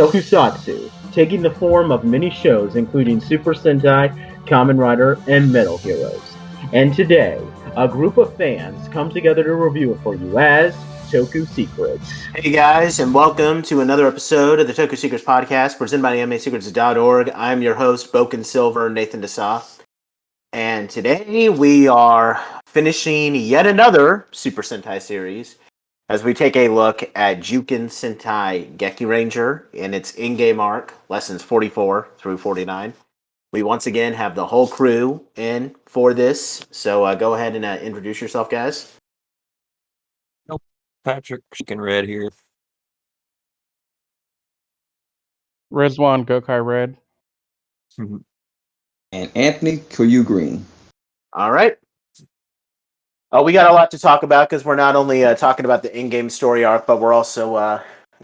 tokusatsu, taking the form of many shows including Super Sentai, Kamen Rider, and Metal Heroes. And today, a group of fans come together to review it for you as Toku Secrets. Hey guys, and welcome to another episode of the Toku Secrets podcast presented by AnimeSecrets.org. I'm your host, Boken Silver, Nathan Desa. And today we are finishing yet another Super Sentai series as we take a look at Juken Sentai Gekiranger in its in-game arc, lessons 44 through 49. We once again have the whole crew in for this, so go ahead and introduce yourself, guys. Nope. Patrick Chicken Red here. Rizwan Gokai Red. And Anthony Koyu Green. All right. We got a lot to talk about because we're not only talking about the in-game story arc, but we're also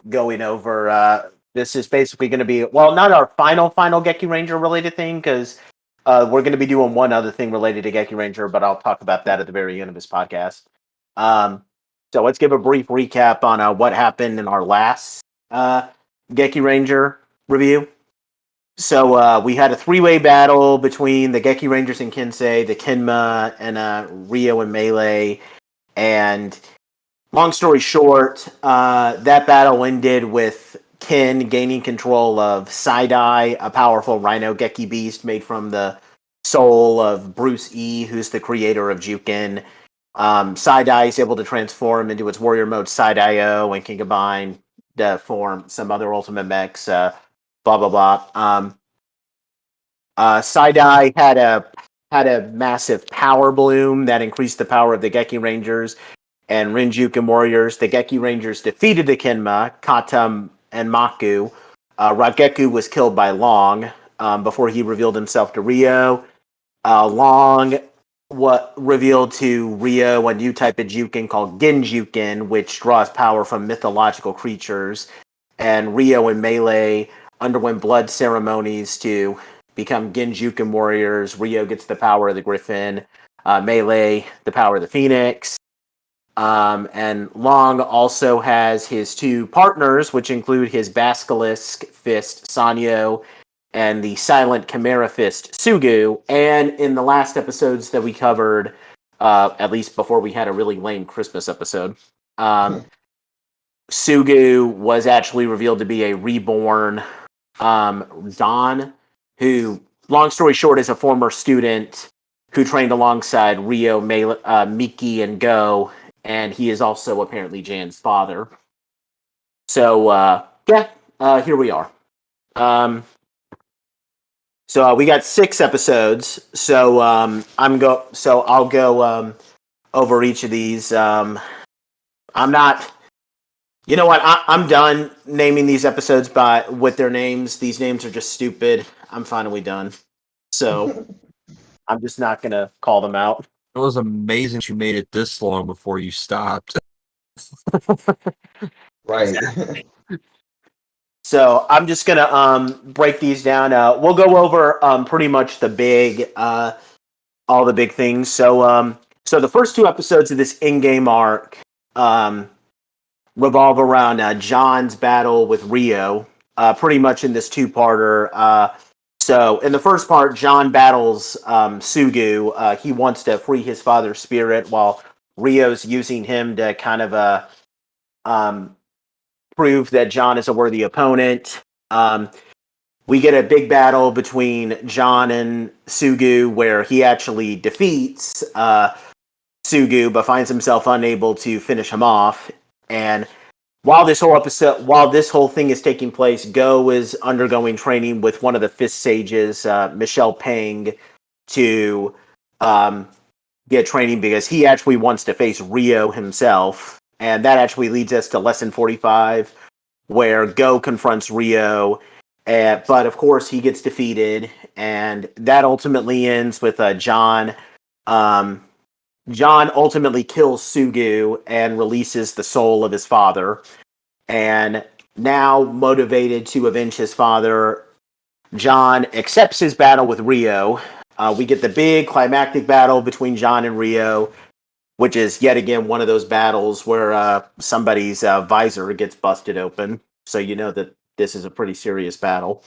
going over. This is basically going to be, well, not our final Gekiranger related thing because we're going to be doing one other thing related to Gekiranger, but I'll talk about that at the very end of this podcast. So let's give a brief recap on what happened in our last Gekiranger review. So we had a three-way battle between the Gekirangers and Kensei, the Kenma, and Rio and Melee. And long story short, that battle ended with Ken gaining control of Saidai, a powerful Rhino Geki beast made from the soul of Bruce E., who's the creator of Juken. Saidai is able to transform into its warrior mode Saidai-O and can combine to form some other ultimate mechs. Blah blah blah. Saidai had a massive power bloom that increased the power of the Gekirangers and Rinjuken warriors. The Gekirangers defeated the Kenma, Katam, and Maku. Rageku was killed by Long before he revealed himself to Rio. Long revealed to Rio a new type of Juken called Genjuken, which draws power from mythological creatures. And Rio and Melee underwent blood ceremonies to become Genjuken warriors. Rio gets the power of the Griffin, Melee the power of the Phoenix, and Long also has his two partners, which include his Basilisk Fist Sanyo and the Silent Chimera Fist Sugu. And in the last episodes that we covered, at least before we had a really lame Christmas episode, Sugu was actually revealed to be a reborn Don, who, long story short, is a former student who trained alongside Rio, Miki, and Go, and he is also apparently Jan's father. So, here we are. So we got 6 episodes. So I'll go over each of these. I'm not. You know what? I'm done naming these episodes with their names. These names are just stupid. I'm finally done. So I'm just not gonna call them out. It was amazing you made it this long before you stopped. Right. So I'm just gonna break these down. We'll go over pretty much all the big things. So the first 2 episodes of this in-game arc revolve around John's battle with Rio, pretty much in this 2-parter. So in the first part, John battles Sugu. He wants to free his father's spirit, while Rio's using him to kind of prove that John is a worthy opponent. We get a big battle between John and Sugu, where he actually defeats Sugu, but finds himself unable to finish him off. And while this whole thing is taking place, Go is undergoing training with one of the Fist Sages, Michelle Pang, to get training because he actually wants to face Rio himself. And that actually leads us to lesson 45, where Go confronts Rio, but of course he gets defeated, and that ultimately ends with John. John ultimately kills Sugu and releases the soul of his father. And now, motivated to avenge his father, John accepts his battle with Rio. We get the big climactic battle between John and Rio, which is yet again one of those battles where somebody's visor gets busted open. So you know that this is a pretty serious battle.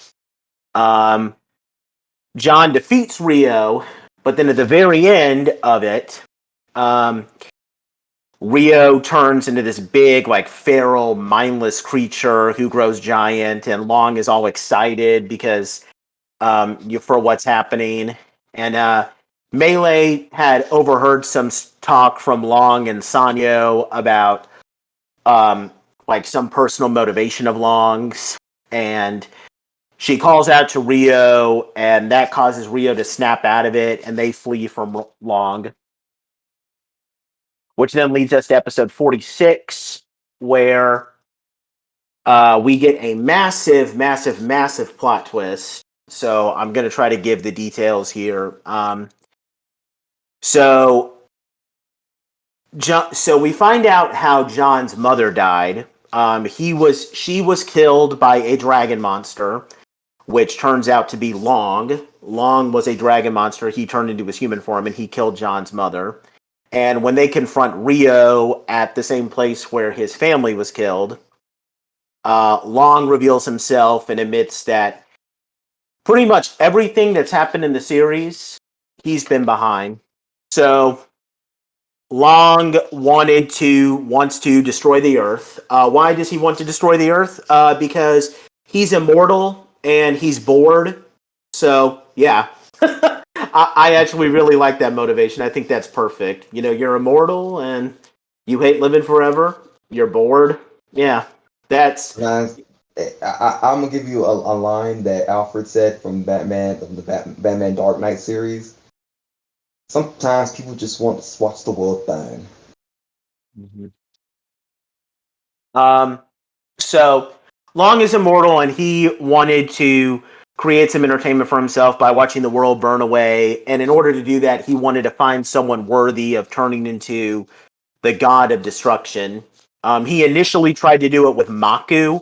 John defeats Rio, but then at the very end of it, Rio turns into this big, like, feral, mindless creature who grows giant, and Long is all excited because for what's happening. And Melee had overheard some talk from Long and Sanyo about like some personal motivation of Long's, and she calls out to Rio, and that causes Rio to snap out of it, and they flee from Long. Which then leads us to episode 46, where we get a massive, massive, massive plot twist. So I'm going to try to give the details here. So we find out how John's mother died. She was killed by a dragon monster, which turns out to be Long. Long was a dragon monster. He turned into his human form, and he killed John's mother. And when they confront Rio at the same place where his family was killed, Long reveals himself and admits that pretty much everything that's happened in the series, he's been behind. So Long wants to destroy the Earth. Why does he want to destroy the Earth? Because he's immortal and he's bored. So, yeah. I actually really like that motivation. I think that's perfect. You know, you're immortal and you hate living forever. You're bored. Yeah, that's... Guys, I'm gonna give you a line that Alfred said from Batman Dark Knight series. Sometimes people just want to watch the world burn. So Long is immortal, and he wanted to create some entertainment for himself by watching the world burn away. And in order to do that, he wanted to find someone worthy of turning into the god of destruction. He initially tried to do it with Maku.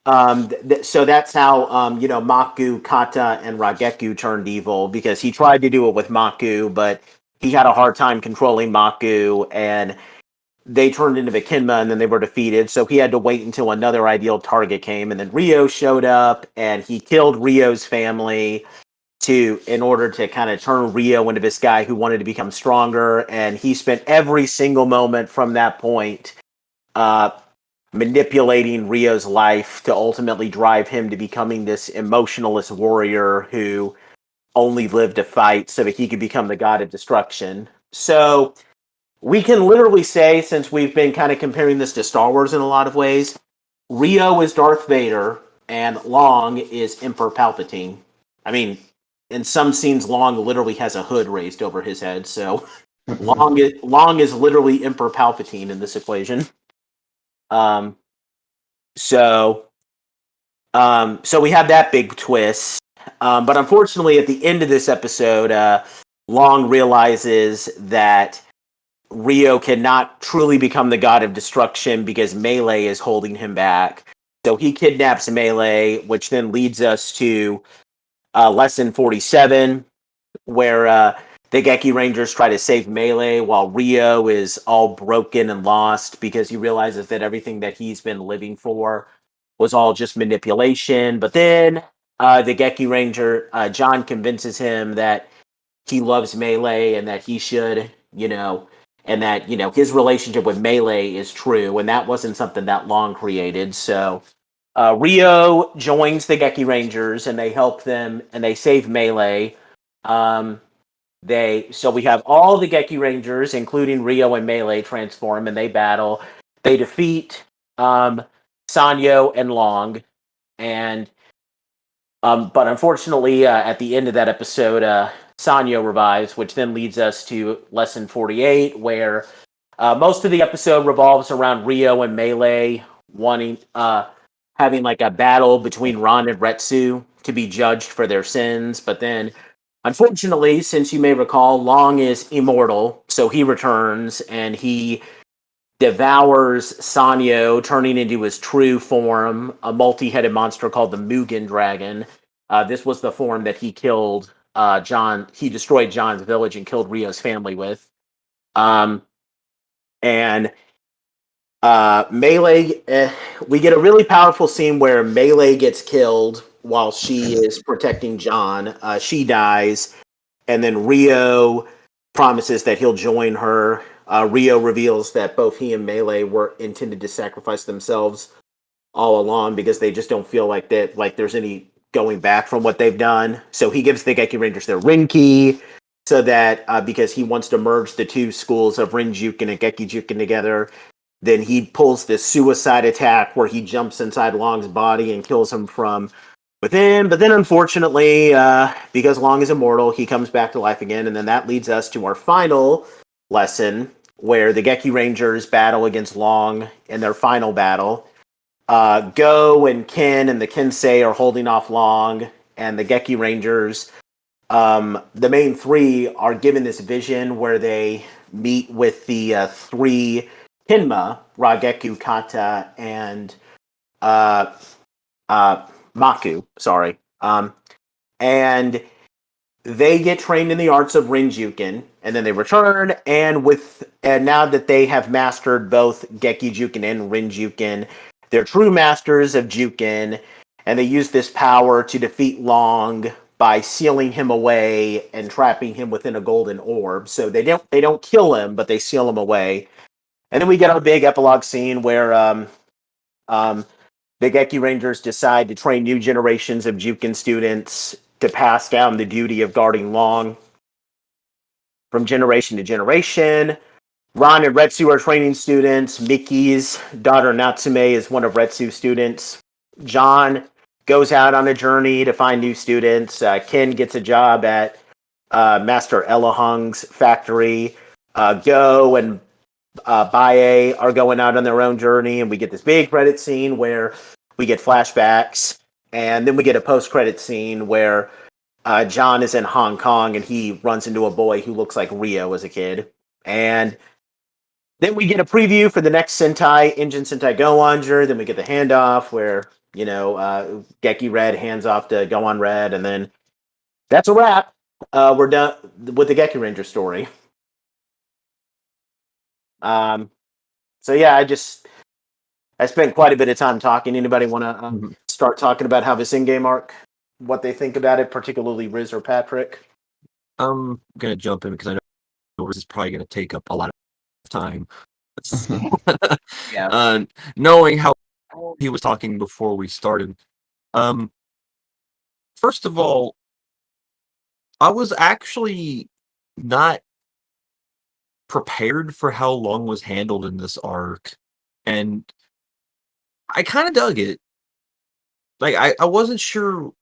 So that's how Maku, Kata, and Rageku turned evil, because he tried to do it with Maku, but he had a hard time controlling Maku, and they turned into Kinma, and then they were defeated. So he had to wait until another ideal target came, and then Rio showed up, and he killed Rio's family in order to kind of turn Rio into this guy who wanted to become stronger. And he spent every single moment from that point manipulating Rio's life to ultimately drive him to becoming this emotionalist warrior who only lived to fight so that he could become the god of destruction. So we can literally say, since we've been kind of comparing this to Star Wars in a lot of ways, Rio is Darth Vader and Long is Emperor Palpatine. I mean, in some scenes, Long literally has a hood raised over his head, so Long is literally Emperor Palpatine in this equation. So we have that big twist. But unfortunately, at the end of this episode, Long realizes that Rio cannot truly become the god of destruction because Melee is holding him back. So he kidnaps Melee, which then leads us to lesson 47, where the Gekirangers try to save Melee while Rio is all broken and lost because he realizes that everything that he's been living for was all just manipulation. But then the Gekiranger, John, convinces him that he loves Melee and that he should, and that, his relationship with Melee is true, and that wasn't something that Long created. So Rio joins the Gekirangers, and they help them, and they save Melee. So we have all the Gekirangers, including Rio and Melee, transform, and they battle. They defeat Sanyo and Long, and but unfortunately, at the end of that episode, Sanyo revives, which then leads us to lesson 48, where most of the episode revolves around Rio and Melee having like a battle between Ron and Retsu to be judged for their sins. But then, unfortunately, since you may recall, Long is immortal, so he returns and he devours Sanyo, turning into his true form, a multi-headed monster called the Mugen Dragon. This was the form that he killed John. He destroyed John's village and killed Rio's family with. And Melee, we get a really powerful scene where Melee gets killed while she is protecting John. She dies, and then Rio promises that he'll join her. Rio reveals that both he and Melee were intended to sacrifice themselves all along because they just don't feel like that, like there's any going back from what they've done. So he gives the Geki Rangers their Rin Key so that because he wants to merge the two schools of Rin Juken and Geki Juken together. Then he pulls this suicide attack where he jumps inside Long's body and kills him from within. But then, unfortunately, because Long is immortal, he comes back to life again. And then that leads us to our final lesson where the Geki Rangers battle against Long in their final battle. Go and Ken and the Kensei are holding off Long, and the Geki Rangers, the main three, are given this vision where they meet with the three Hinma, Rageku, Kata, and Maku. Sorry. And they get trained in the arts of Rinjuken, and then they return. And now that they have mastered both Geki Juken and Rinjuken, they're true masters of Juken, and they use this power to defeat Long by sealing him away and trapping him within a golden orb. So they don't kill him, but they seal him away. And then we get our big epilogue scene where the Geki Rangers decide to train new generations of Juken students to pass down the duty of guarding Long from generation to generation. Ron and Retsu are training students. Miki's daughter Natsume is one of Retsu's students. John goes out on a journey to find new students. Ken gets a job at Master Elahung's factory. Go and Bae are going out on their own journey, and we get this big credit scene where we get flashbacks, and then we get a post-credit scene where John is in Hong Kong, and he runs into a boy who looks like Rio as a kid. And then we get a preview for the next Sentai, Engine Sentai Go-Onger. Then we get the handoff where, Geki Red hands off to Go-On Red, and then that's a wrap. We're done with the Geki Ranger story. So yeah, I spent quite a bit of time talking. Anybody want to start talking about how this in-game arc, what they think about it, particularly Riz or Patrick? I'm gonna jump in because I know this is probably gonna take up a lot of time. Yeah. Knowing how he was talking before we started, first of all, I was actually not prepared for how Long was handled in this arc, and I kind of dug it. Like, I wasn't sure,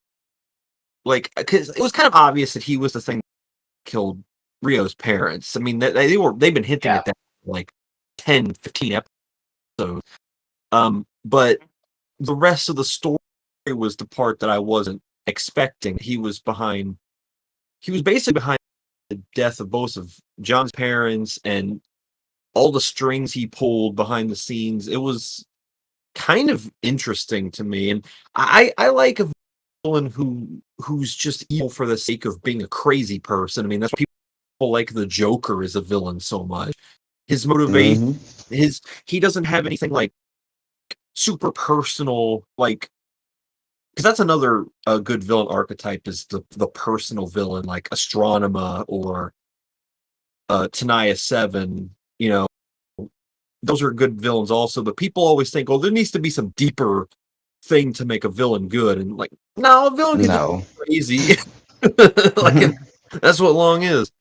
like, because it was kind of obvious that he was the thing that killed Rio's parents. I mean, they've been hinting at that for like 10, 15 episodes. But the rest of the story was the part that I wasn't expecting. He was basically behind the death of both of John's parents and all the strings he pulled behind the scenes. It was kind of interesting to me, and I like a villain who's just evil for the sake of being a crazy person. I mean, that's why people like the Joker as a villain so much. His motivation, he doesn't have anything like super personal, like, because that's another good villain archetype is the personal villain, like Astronema or Tenaya 7. Those are good villains also, but people always think, oh, there needs to be some deeper thing to make a villain good, and like, no, a villain can just be crazy. That's what Long is.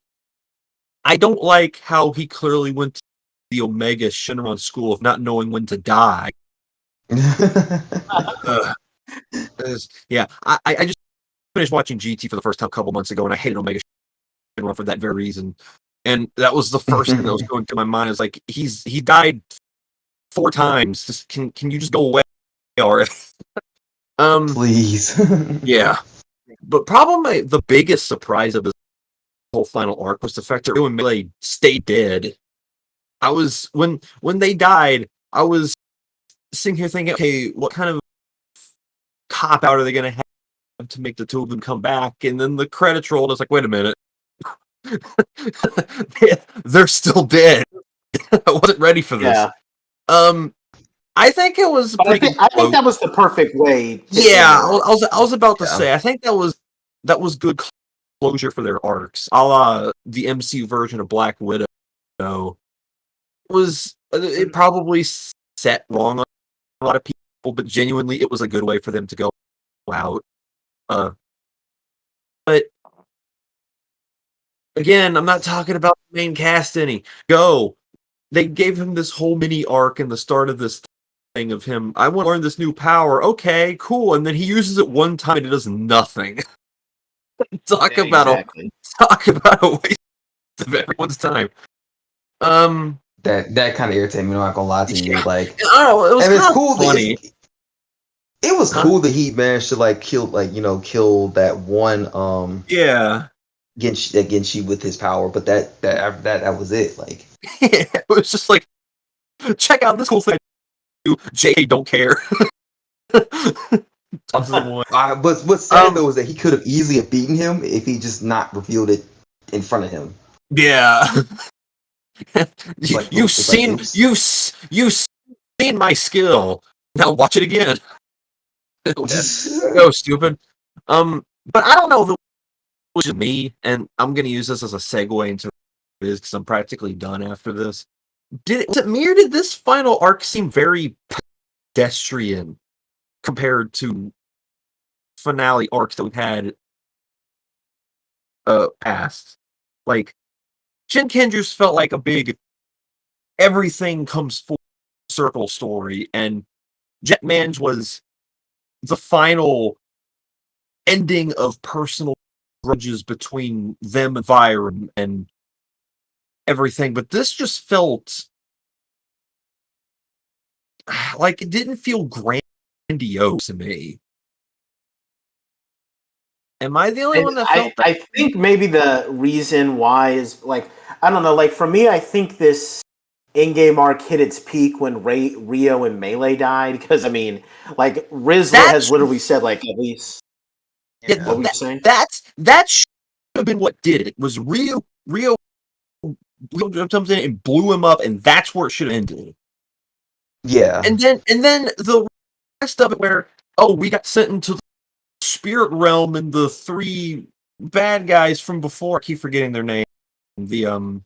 I don't like how he clearly went to the Omega Shinron school of not knowing when to die. Yeah, I just finished watching GT for the first time a couple months ago, and I hated Omega Shinron for that very reason. And that was the first thing that was going through my mind. Is like, he died 4 times. Just can you just go away already? Please. Yeah. But probably the biggest surprise of this whole final arc was the fact that Ryo and Melee stayed dead. I was when they died, I was sitting here thinking, okay, what kind of cop out are they going to have to make the two of them come back? And then the credits rolled. I was like, wait a minute. They're still dead. I wasn't ready for this. I think it was a But pretty good I think that was the perfect way. To Yeah, end it. I was about to Yeah. say. I think that was good closure for their arcs, a la the MCU version of Black Widow. It probably set wrong on a lot of people, but genuinely, it was a good way for them to go out. But again, I'm not talking about the main cast any. They gave him this whole mini arc in the start of this thing of him. I want to learn this new power. Okay, cool. And then he uses it one time and it does nothing. Talk about Exactly. a waste of everyone's time. That kind of irritated me. I'm not gonna lie to you. Yeah. Like, I don't know. It was and it's kind of cool. funny. It was Huh? cool that he managed to like kill that one Yeah. Genshi with his power, but that was it. Like, It was just like, check out this whole thing. JK don't care. Tosses him away. but what's sad though is that he could have easily have beaten him if he just not revealed it in front of him. Yeah. Like, You've it's like, seen oops. you've seen my skill. Now watch it again. Go stupid. But I don't know if it was just me, and I'm gonna use this as a segue into this because I'm practically done after this. Was it me or did this final arc seem very pedestrian compared to finale arcs that we've had past? Like Shinkenju's felt like a big everything comes full circle story, and Jetman's was the final ending of personal grudges between them and Fire and everything. But this just felt like it didn't feel grandiose to me. Am I the only one that felt that? I think maybe the reason why is like I don't know. Like for me, I think this in-game arc hit its peak when Rio and Melee died. Because I mean, like Rizla has literally said like at least. Yeah, What were you saying? that should have been what did it. It was Rio comes in and blew him up, and that's where it should have ended. Yeah. And then the rest of it, where we got sent into the spirit realm, and the three bad guys from before. I keep forgetting their name. The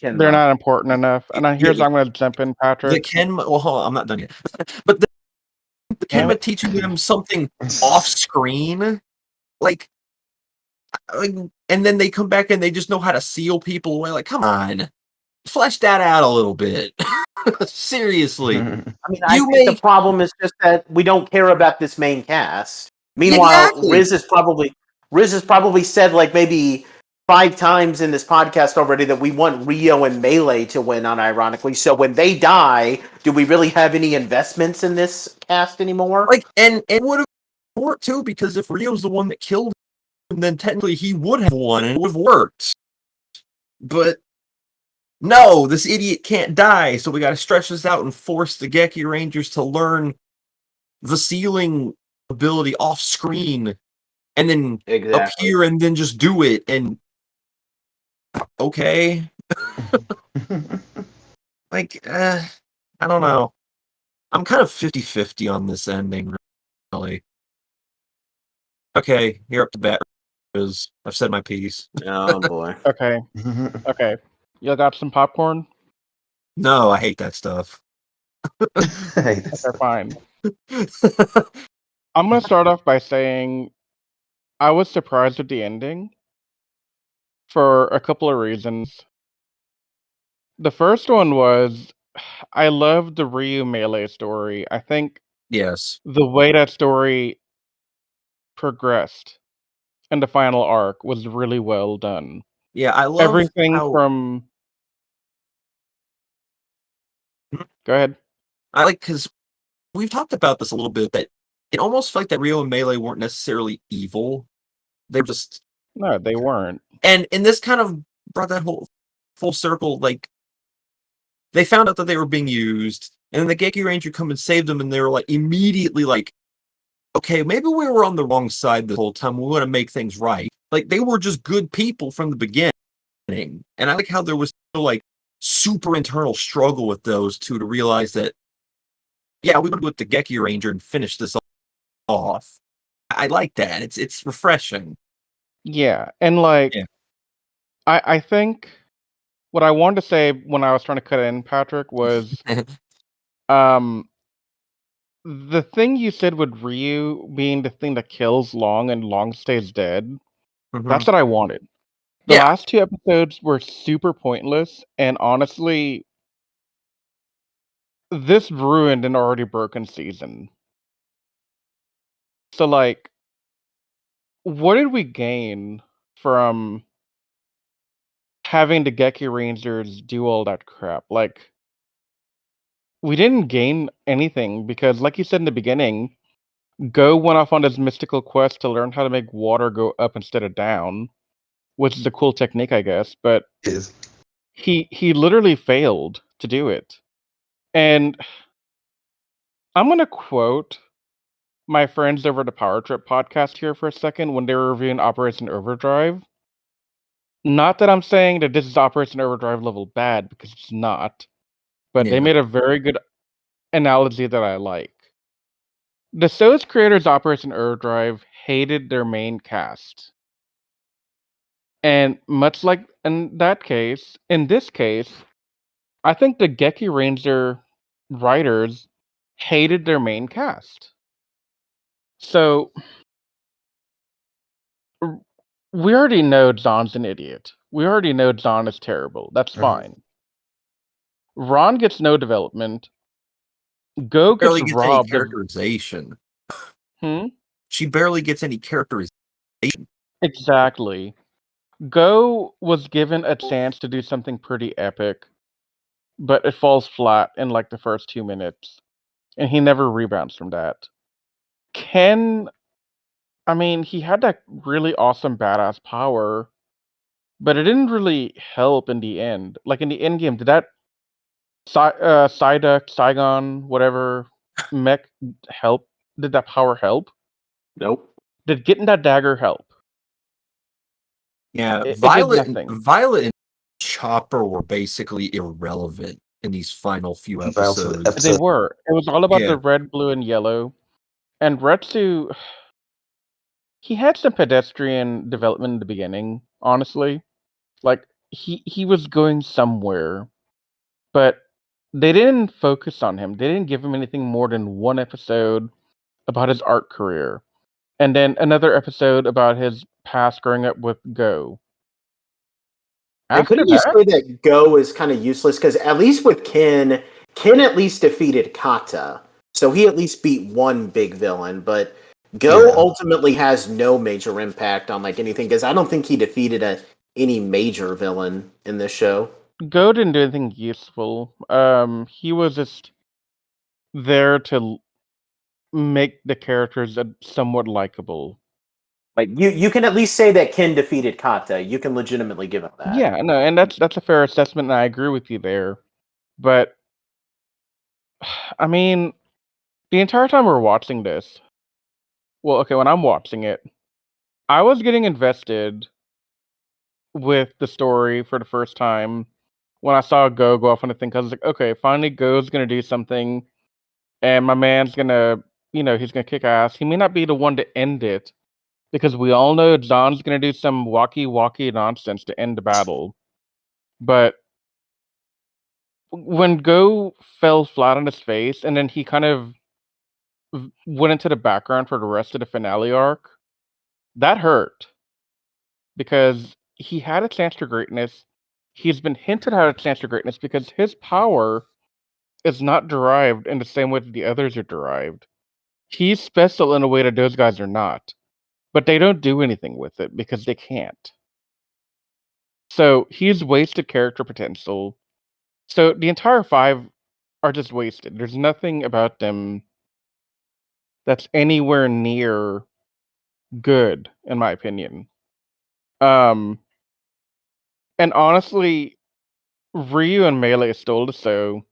They're not important enough. And here's yeah, I'm going to jump in, the Patrick. Ken. Well, hold on, I'm not done yet. But the Damn Kenma it. teaching them something off screen, like, and then they come back and they just know how to seal people away. Like, come on, flesh that out a little bit. Seriously. I mean, I think the problem is just that we don't care about this main cast. Meanwhile, Exactly. Riz has probably said like maybe 5 times in this podcast already that we want Rio and Melee to win, unironically. So when they die, do we really have any investments in this cast anymore? Like, and it would have worked too, because if Rio's the one that killed him, then technically he would have won and it would have worked. But no, this idiot can't die, so we got to stretch this out and force the Gekirangers to learn the sealing ability off screen, and then appear and then just do it. And okay, like I don't know. I'm kind of 50-50 on this ending, really. Okay, you're up to bat. Because I've said my piece. Oh boy. Okay. Okay. You got some popcorn? No, I hate that stuff. Okay, fine. I'm going to start off by saying I was surprised with the ending for a couple of reasons. The first one was I loved the Ryu Melee story. I think Yes. the way that story progressed in the final arc was really well done. Yeah, I love everything from. Go ahead. I like, because we've talked about this a little bit, that it almost felt like that Rio and Melee weren't necessarily evil. They were just No, they weren't. And this kind of brought that whole full circle. Like, they found out that they were being used, and then the Gekiranger come and saved them, and they were like immediately like, okay, maybe we were on the wrong side the whole time. We want to make things right. Like, they were just good people from the beginning. And I like how there was still like super internal struggle with those two to realize that, yeah, we would go with the Gekiranger and finish this off. I like that. It's refreshing. Yeah, and like Yeah. I think what I wanted to say when I was trying to cut in, Patrick, was um the thing you said with Ryu being the thing that kills Long and Long stays dead. That's what I wanted. The Yeah. last 2 episodes were super pointless, and honestly, this ruined an already broken season. So, like, what did we gain from having the Geki Rangers do all that crap? Like, we didn't gain anything because, like you said in the beginning, Go went off on this mystical quest to learn how to make water go up instead of down, which is a cool technique, I guess, but Is he literally failed to do it. And I'm gonna quote my friends over the Power Trip podcast here for a second when they were reviewing Operation Overdrive. Not that I'm saying that this is Operation Overdrive level bad, because it's not, but they Yeah. made a very good analogy that I like. The show's creators, Operation Overdrive, hated their main cast. And much like in this case, I think the Geki Ranger writers hated their main cast. So we already know Zon's an idiot. We already know Zon is terrible. That's fine. Ron gets no development. Go gets Barely gets any robbed of. characterization. Hmm? She barely gets any characterization. Exactly. Go was given a chance to do something pretty epic, but it falls flat in like the first 2 minutes, and he never rebounds from that. Ken, I mean, he had that really awesome badass power, but it didn't really help in the end. Like in the end game, did that Psyduck, Saigon, whatever mech help? Did that power help? Nope. Did getting that dagger help? Yeah, It did nothing. Violet and Chopper were basically irrelevant in these final few episodes. They were. It was all about Yeah. the red, blue, and yellow. And Retsu, he had some pedestrian development in the beginning, honestly. Like he was going somewhere, but they didn't focus on him. They didn't give him anything more than one episode about his art career, and then another episode about his past growing up with Go. And After couldn't you that, say that Go is kind of useless? Because at least with Ken at least defeated Kata. So he at least beat one big villain, but Go ultimately has no major impact on like anything because I don't think he defeated any major villain in this show. Go didn't do anything useful. He was just there to make the characters somewhat likable. Like you can at least say that Ken defeated Kata. You can legitimately give him that. Yeah, no, and that's a fair assessment, and I agree with you there. But I mean, the entire time we're watching this, well, okay, when I'm watching it, I was getting invested with the story for the first time when I saw Go off on a thing. 'Cause I was like, okay, finally Go's gonna do something, and my man's gonna, he's gonna kick ass. He may not be the one to end it, because we all know John's gonna do some walkie nonsense to end the battle. But when Go fell flat on his face, and then he kind of went into the background for the rest of the finale arc, that hurt. Because he had a chance for greatness. He's been hinted at a chance for greatness because his power is not derived in the same way that the others are derived. He's special in a way that those guys are not. But they don't do anything with it because they can't. So he's wasted character potential. So the entire 5 are just wasted. There's nothing about them that's anywhere near good, in my opinion. And honestly, Ryu and Melee stole the show,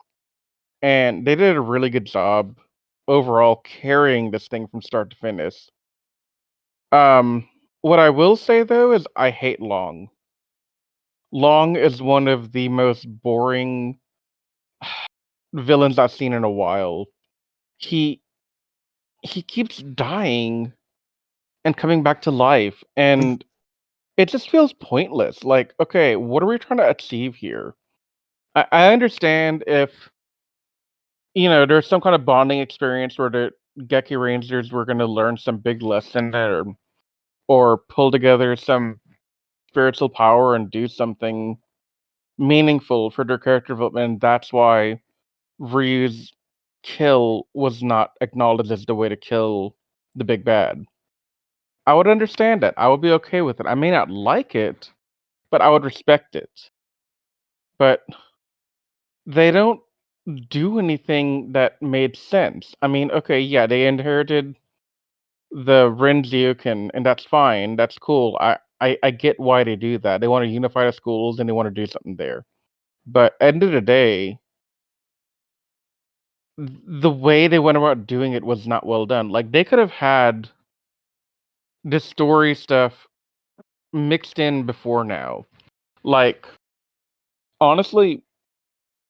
and they did a really good job overall carrying this thing from start to finish. What I will say though is I hate Long. Long is one of the most boring villains I've seen in a while. He keeps dying and coming back to life, and it just feels pointless. Like, okay, what are we trying to achieve here? I understand if there's some kind of bonding experience where the Geki Rangers were going to learn some big lesson or pull together some spiritual power and do something meaningful for their character development. That's why Ryu's kill was not acknowledged as the way to kill the big bad. I would understand it. I would be okay with it. I may not like it, but I would respect it. But they don't do anything that made sense. I mean, okay, yeah, they inherited the Renzyuken, and that's fine. That's cool. I get why they do that. They want to unify the schools and they want to do something there. But end of the day, the way they went about doing it was not well done. Like they could have had the story stuff mixed in before now. Like honestly,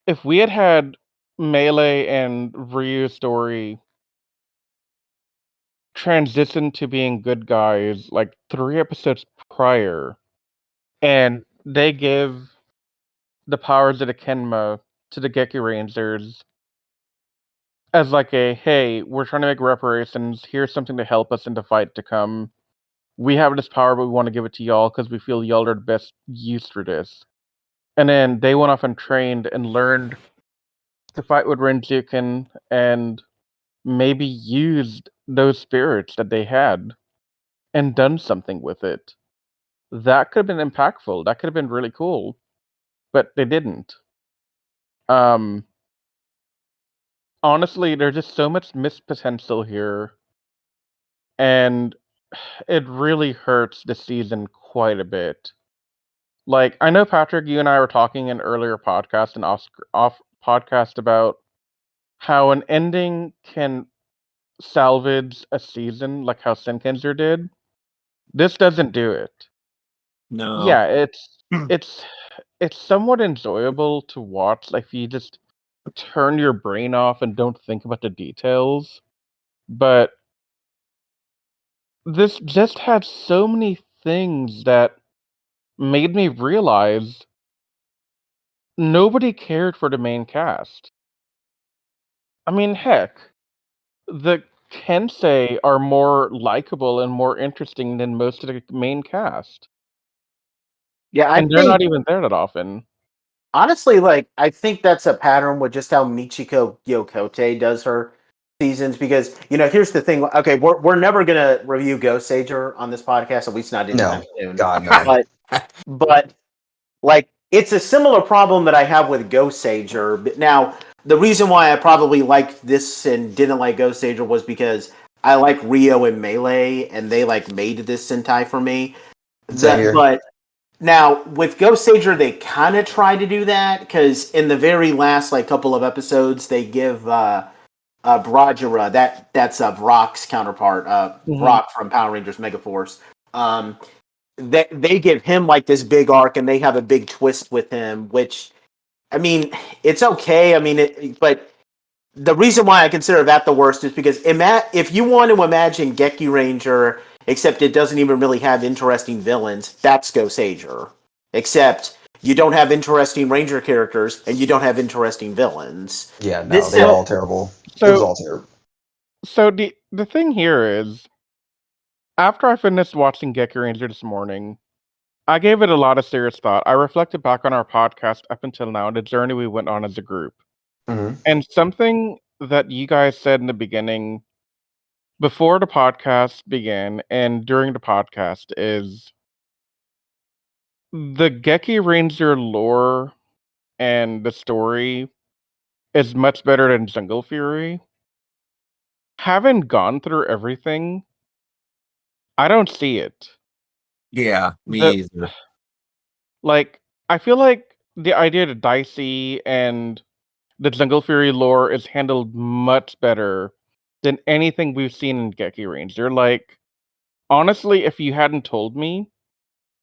if we had had Melee and Ryu's story transition to being good guys like 3 episodes prior, and they give the powers of the Kenma to the Geki Rangers as like a hey, we're trying to make reparations. Here's something to help us in the fight to come. We have this power, but we want to give it to y'all because we feel y'all are the best use for this. And then they went off and trained and learned to fight with Renjuken and maybe used those spirits that they had and done something with it. That could have been impactful. That could have been really cool, but they didn't. Um, honestly, there's just so much missed potential here, and it really hurts the season quite a bit. Like, I know Patrick, you and I were talking in earlier podcast and off podcast about how an ending can salvage a season, like how Senkenzer did. This doesn't do it. No. Yeah, it's it's somewhat enjoyable to watch. Like, if you just turn your brain off and don't think about the details. But this just had so many things that made me realize nobody cared for the main cast. I mean, heck, the Kensei are more likable and more interesting than most of the main cast. Yeah, I And they're not think even there that often. honestly, like I think that's a pattern with just how Michiko Yokote does her seasons. Because here's the thing. Okay, we're never gonna review Ghost Sager on this podcast, at least not anytime No, soon. God no. But like it's a similar problem that I have with Ghost Sager. But now the reason why I probably liked this and didn't like Ghost Sager was because I like Rio and Melee, and they like made this Sentai for me. Same here. But now with Ghost Sager, they kind of try to do that because in the very last like couple of episodes, they give Brajara, that's Brock's counterpart, Brock from Power Rangers Megaforce. They give him like this big arc, and they have a big twist with him, which I mean, it's okay. I mean, but the reason why I consider that the worst is because if you want to imagine Geki Ranger, except it doesn't even really have interesting villains, that's Go Sager. Except you don't have interesting Ranger characters, and you don't have interesting villains. Yeah, no, This they were all terrible. It was So all terrible. so the thing here is after I finished watching Geki Ranger this morning, I gave it a lot of serious thought. I reflected back on our podcast up until now, the journey we went on as a group. Hmm. And something that you guys said in the beginning, before the podcast began and during the podcast, is the Geki Ranger lore and the story is much better than Jungle Fury. Having gone through everything, I don't see it. Yeah, The me either. like I feel like the idea that Dicey and the Jungle Fury lore is handled much better than anything we've seen in Geki Ranger. Like, honestly, if you hadn't told me,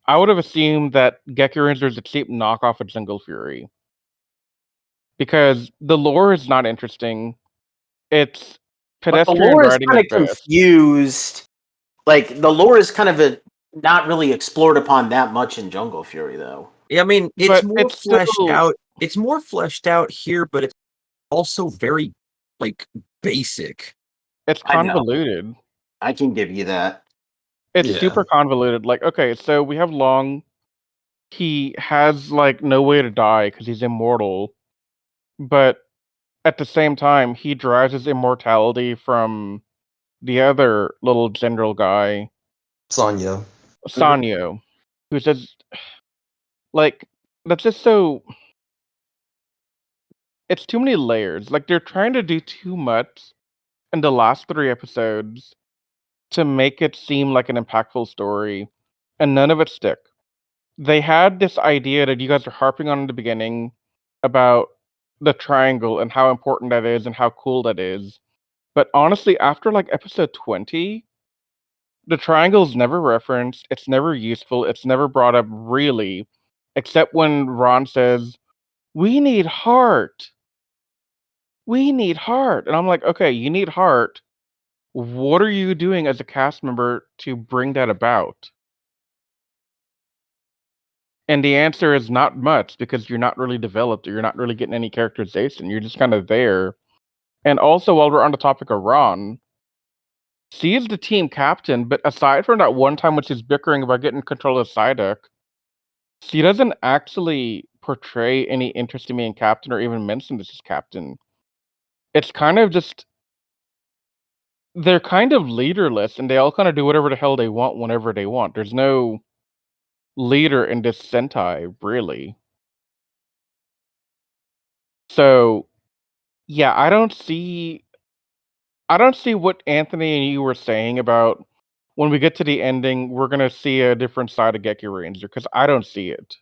I would have assumed that Gekiranger is a cheap knockoff of Jungle Fury. Because the lore is not interesting. It's But the pedestrian lore is writing kind at of best. confused. Like the lore is kind of not really explored upon that much in Jungle Fury, though. Yeah, I mean, it's But more it's fleshed still out. It's more fleshed out here, but it's also very like basic. it's I know. convoluted. I can give you that. It's Yeah. super convoluted. Like, okay, so we have Long. He has like no way to die because he's immortal. But at the same time, he derives his immortality from the other little general guy, Sonya. Sanyo, who says like that's just so it's too many layers. Like they're trying to do too much in the last 3 episodes to make it seem like an impactful story, and none of it stick. They had this idea that you guys are harping on in the beginning about the triangle and how important that is and how cool that is. But honestly, after like episode 20, the triangle's never referenced, it's never useful, it's never brought up really, except when Ron says, "We need heart. We need heart." And I'm like, okay, you need heart. What are you doing as a cast member to bring that about? And the answer is not much because you're not really developed or you're not really getting any characterization. You're just kind of there. And also, while we're on the topic of Ron, she is the team captain, but aside from that one time when she's bickering about getting control of Psyduck, she doesn't actually portray any interest in being captain or even mention that she's captain. It's kind of just they're kind of leaderless and they all kind of do whatever the hell they want whenever they want. There's no leader in this Sentai, really. So yeah, I don't see what Anthony and you were saying about when we get to the ending, we're gonna see a different side of Gekiranger because I don't see it.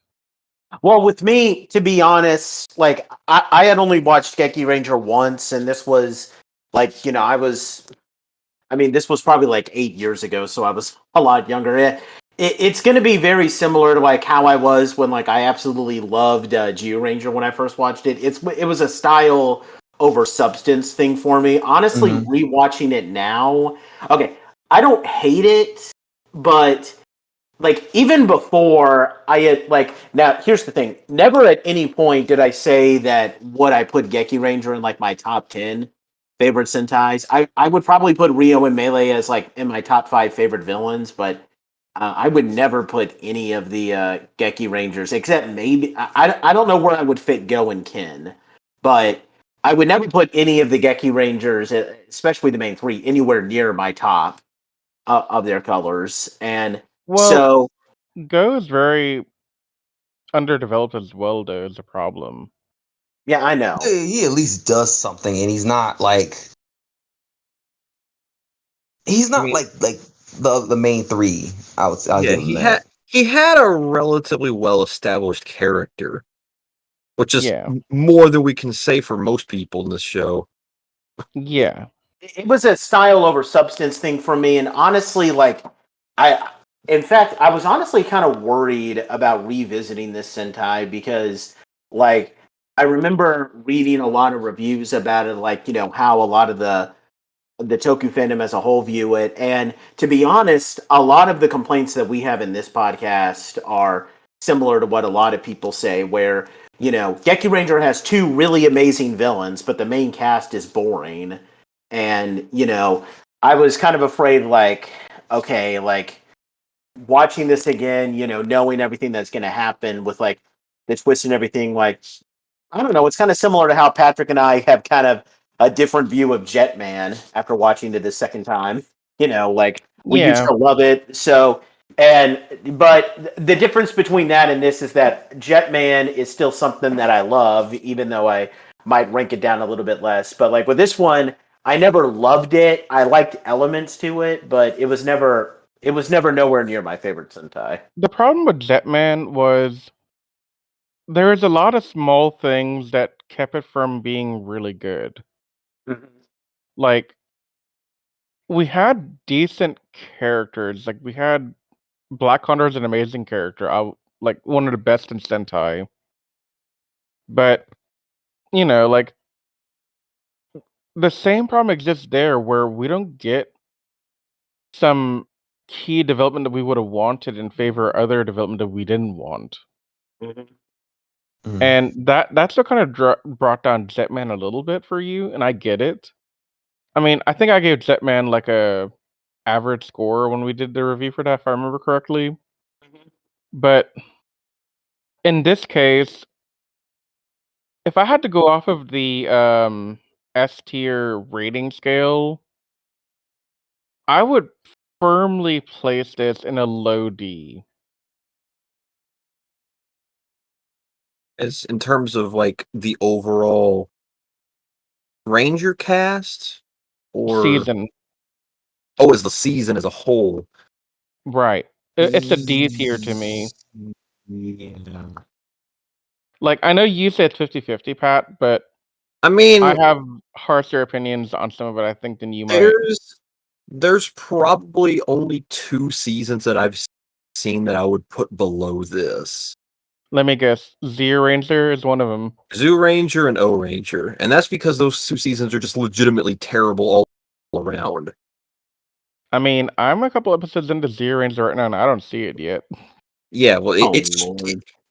Well, with me, to be honest, like I had only watched Gekiranger once, and this was like I mean, this was probably like 8 years ago, so I was a lot younger. It's going to be very similar to like how I was when like I absolutely loved Georanger when I first watched it. It was a style over substance thing for me. Honestly, Mhm. rewatching it now, okay, I don't hate it, but like even before I had like now here's the thing. Never at any point did I say that would I put Gekiranger in like my top 10 favorite Sentais. I would probably put Rio and Melee as like in my top 5 favorite villains, but I would never put any of the Gekirangers except maybe I don't know where I would fit Go and Ken, but I would never put any of the Gekirangers, especially the main 3, anywhere near my top of their colors. And Well, so, Go is very underdeveloped as well, though, is a problem. yeah, I know. He at least does something, and he's I not mean, like the main 3. I'll yeah, give him that. he had a relatively well established character, which is Yeah. more than we can say for most people in this show. Yeah. It was a style over substance thing for me, and honestly, like I, in fact, I was honestly kind of worried about revisiting this Sentai because, like, I remember reading a lot of reviews about it, like how a lot of the Toku fandom as a whole view it. And to be honest, a lot of the complaints that we have in this podcast are similar to what a lot of people say, where, Gekiranger has 2 really amazing villains, but the main cast is boring. And, I was kind of afraid, like, okay, like, watching this again, knowing everything that's going to happen with, like, the twist and everything, like, I don't know. It's kind of similar to how Patrick and I have kind of a different view of Jetman after watching it the second time. Like we used Yeah. to love it. But the difference between that and this is that Jetman is still something that I love, even though I might rank it down a little bit less. But like with this one, I never loved it. I liked elements to it, but it was never nowhere near my favorite Sentai. The problem with Jetman was there was a lot of small things that kept it from being really good. Mhm. Like, we had decent characters. Like, we had Black Condor is an amazing character. Like one of the best in Sentai. But like the same problem exists there, where we don't get some key development that we would have wanted in favor of other development that we didn't want. Mm. And that's what kind of brought down Jetman a little bit for you, and I get it. I mean, I think I gave Jetman like a average score when we did the review for that, if I remember correctly. But in this case, if I had to go off of the S tier rating scale, I would firmly place this in a low D. As in terms of like the overall Ranger cast, or Season. as the season as a whole. Right. It's a D tier to me. Yeah. Like, I know you said 50-50, Pat, but I mean, I have harsher opinions on some of it, I think, than you might. there's probably only 2 seasons that I've seen that I would put below this. Let me guess. Zero Ranger is one of them. Zoo Ranger and O Ranger, and that's because those 2 seasons are just legitimately terrible all around. I mean, I'm a couple episodes into Zero Ranger right now, and I don't see it yet. Yeah, well,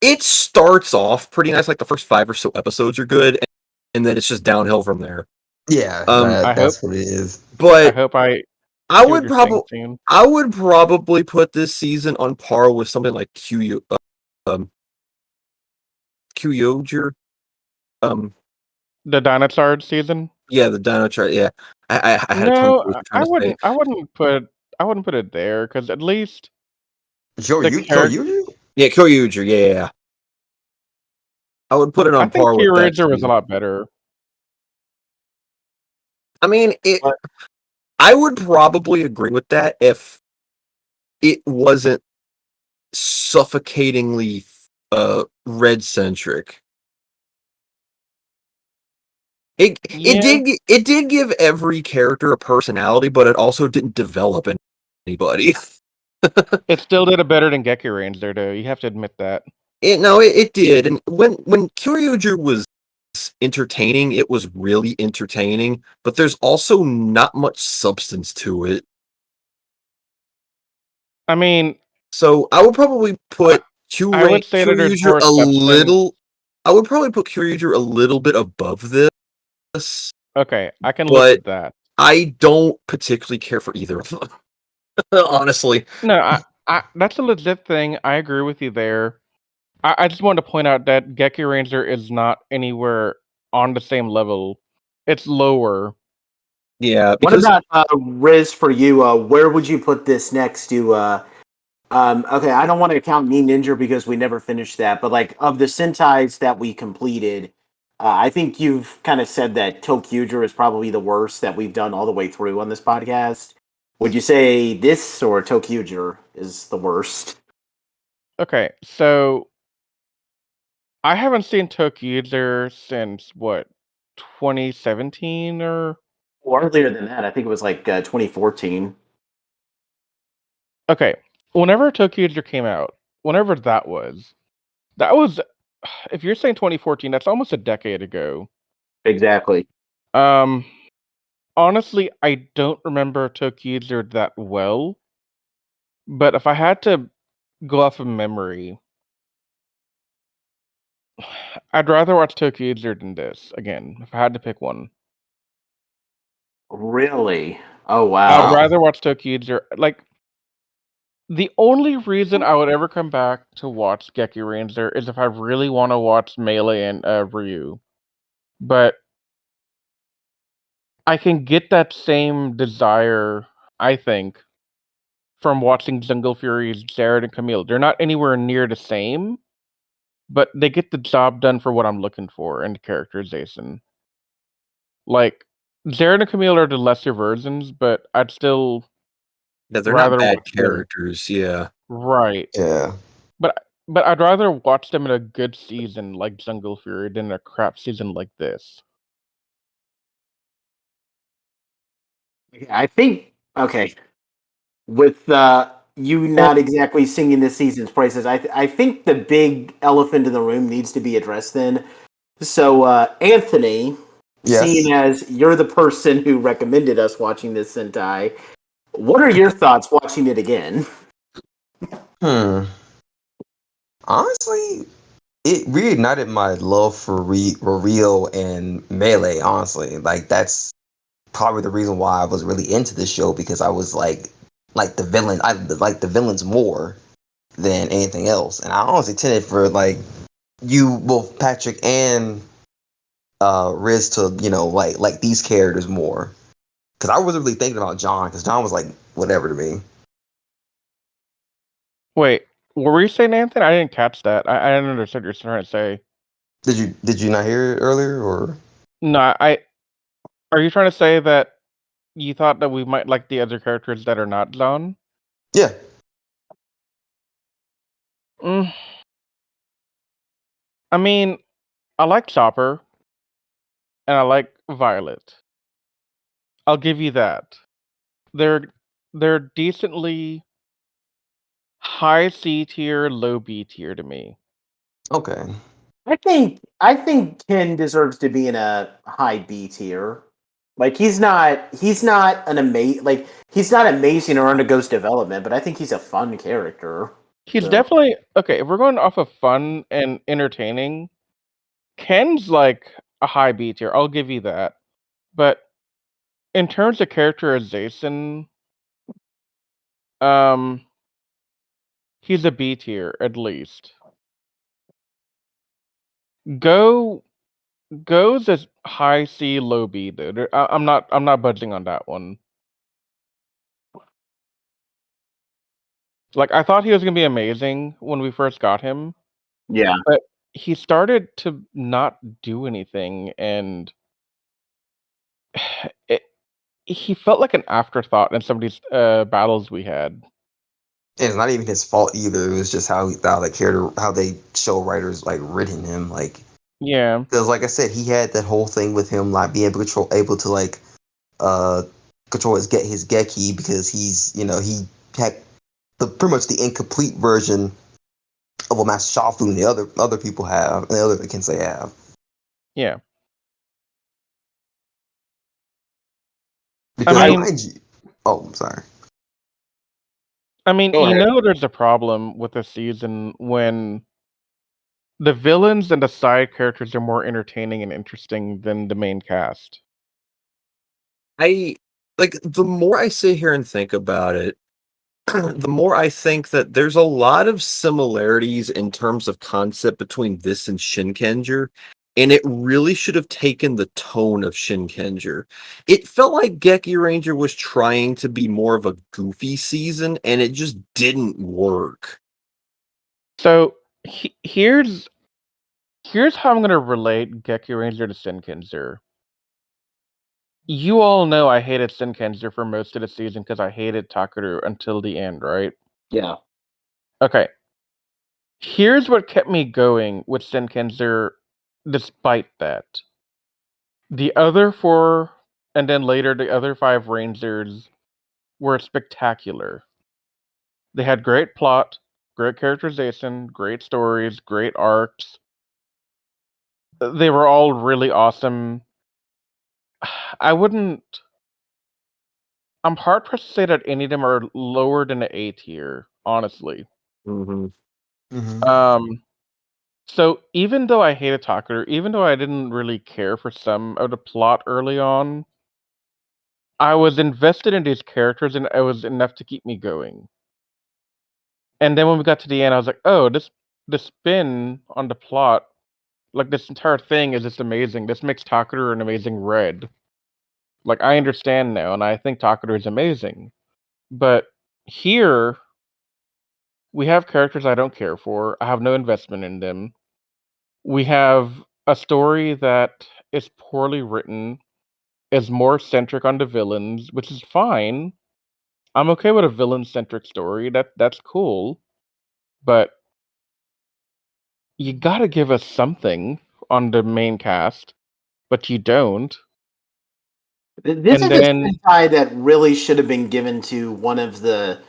it starts off pretty nice. Like the first 5 or so episodes are good, and then it's just downhill from there. Yeah, that's what it is. But I hope I would probably put this season on par with something like Kyuyoger. The Dinosaur season. Yeah, the Dino Chart. Yeah, I had a tongue No, twister I trying to say. wouldn't put it there, because at least Kyoryuger? Yeah, Kyuyoger. Yeah. I would put it I on think par with that. Ranger was a lot better. I mean, I would probably agree with that if it wasn't suffocatingly red centric. It did give every character a personality, but it also didn't develop anybody. It still did it better than Gekiranger, though. You have to admit that. It did. And when Kyoryuger was entertaining, it was really entertaining, but there's also not much substance to it. I mean, so I would probably put I would say that there's more a little. I would probably put Kyoryuger a little bit above this. Okay, I can live with that. I don't particularly care for either of them. Honestly. No, I that's a legit thing. I agree with you there. I just wanted to point out that Gekiranger is not anywhere on the same level. It's lower. Yeah. What about Riz for you? Where would you put this next to? Okay, I don't want to count Ni Ninja because we never finished that, but like of the Sentais that we completed, I think you've kind of said that Tokuger is probably the worst that we've done all the way through on this podcast. Would you say this or Tokuger is the worst? Okay, so I haven't seen Tokuger since what, 2017 or earlier than that. I think it was like 2014. Okay, whenever Tokuger came out, whenever that was, if you're saying 2014, that's almost a decade ago. Exactly. Honestly, I don't remember Tokuger that well, but if I had to go off of memory, I'd rather watch Tokuger than this. Again, if I had to pick one. Really? Oh wow. I'd rather watch Tokuger. Like, the only reason I would ever come back to watch Gekiranger is if I really want to watch Melee and Ryu. But I can get that same desire, I think, from watching Jungle Fury's Jared and Camille. They're not anywhere near the same, but they get the job done for what I'm looking for in the characterization. Like, Jared and Camille are the lesser versions, but I'd still they're rather not bad watch characters, yeah. Right. Yeah. But I'd rather watch them in a good season like Jungle Fury than a crap season like this. I think okay. With you not exactly singing this season's praises. I think the big elephant in the room needs to be addressed then. So, Anthony, Yes. seeing as you're the person who recommended us watching this Sentai, what are your thoughts watching it again? Honestly, it reignited my love for Rio and Melee. Honestly, like that's probably the reason why I was really into this show because I was like the villain. I like the villains more than anything else, and I honestly tended for like you, both Patrick and Riz, to like these characters more because I wasn't really thinking about John because John was like whatever to me. Wait, what were you saying, Anthony? I didn't catch that. I didn't understand what you're trying to say. Did you not hear it earlier or? No, are you trying to say that you thought that we might like the other characters that are not Zone? Yeah. Mm, I mean, I like Chopper and I like Violet. I'll give you that. They're decently high C tier, low B tier to me. Okay. I think Ken deserves to be in a high B tier. Like he's not an he's not amazing or undergoes development, but I think he's a fun character. He's So. definitely okay. If we're going off of fun and entertaining, Ken's like a high B tier. I'll give you that. But in terms of characterization, um, he's a B tier at least. Go goes as high C, low B though. I'm not budging on that one. Like I thought he was gonna be amazing when we first got him, Yeah. but he started to not do anything, and it, he felt like an afterthought in some of these battles we had. And it's not even his fault either. It was just how they character, how they show writers like written him. Like, Yeah, because like I said, he had that whole thing with him like being able to like uh control his Geki because he had the pretty much the incomplete version of what Master Shafu and the other people have and the other Kensei have. yeah. Because I mean, mind you, oh, I'm sorry. Go ahead. there's a problem with this season when the villains and the side characters are more entertaining and interesting than the main cast. I like the more I sit here and think about it, the more I think that there's a lot of similarities in terms of concept between this and Shinkenger, and it really should have taken the tone of Shinkenger. It felt like Gekiranger was trying to be more of a goofy season, and it just didn't work. So here's how I'm gonna relate Gekiranger to Senkenzer. You all know I hated Senkenzer for most of the season because I hated Takuru until the end, right? Yeah. Okay. Here's what kept me going with Senkenzer despite that. The other four, and then later the other 5 Rangers, were spectacular. They had great plot, great characterization, great stories, great arcs. They were all really awesome. I wouldn't. I'm hard pressed to say that any of them are lower than the A tier, honestly. Mm-hmm. Mm-hmm. So even though I hated Tucker, even though I didn't really care for some of the plot early on, I was invested in these characters and it was enough to keep me going. And then when we got to the end, I was like, oh, the spin on the plot, like this entire thing is just amazing. This makes Tucker an amazing red. Like I understand now, and I think Tucker is amazing. But here we have characters I don't care for. I have no investment in them. We have a story that is poorly written, is more centric on the villains, which is fine. I'm okay with a villain-centric story. That's cool. But you gotta give us something on the main cast, but you don't. This And is a then Sentai that really should have been given to one of the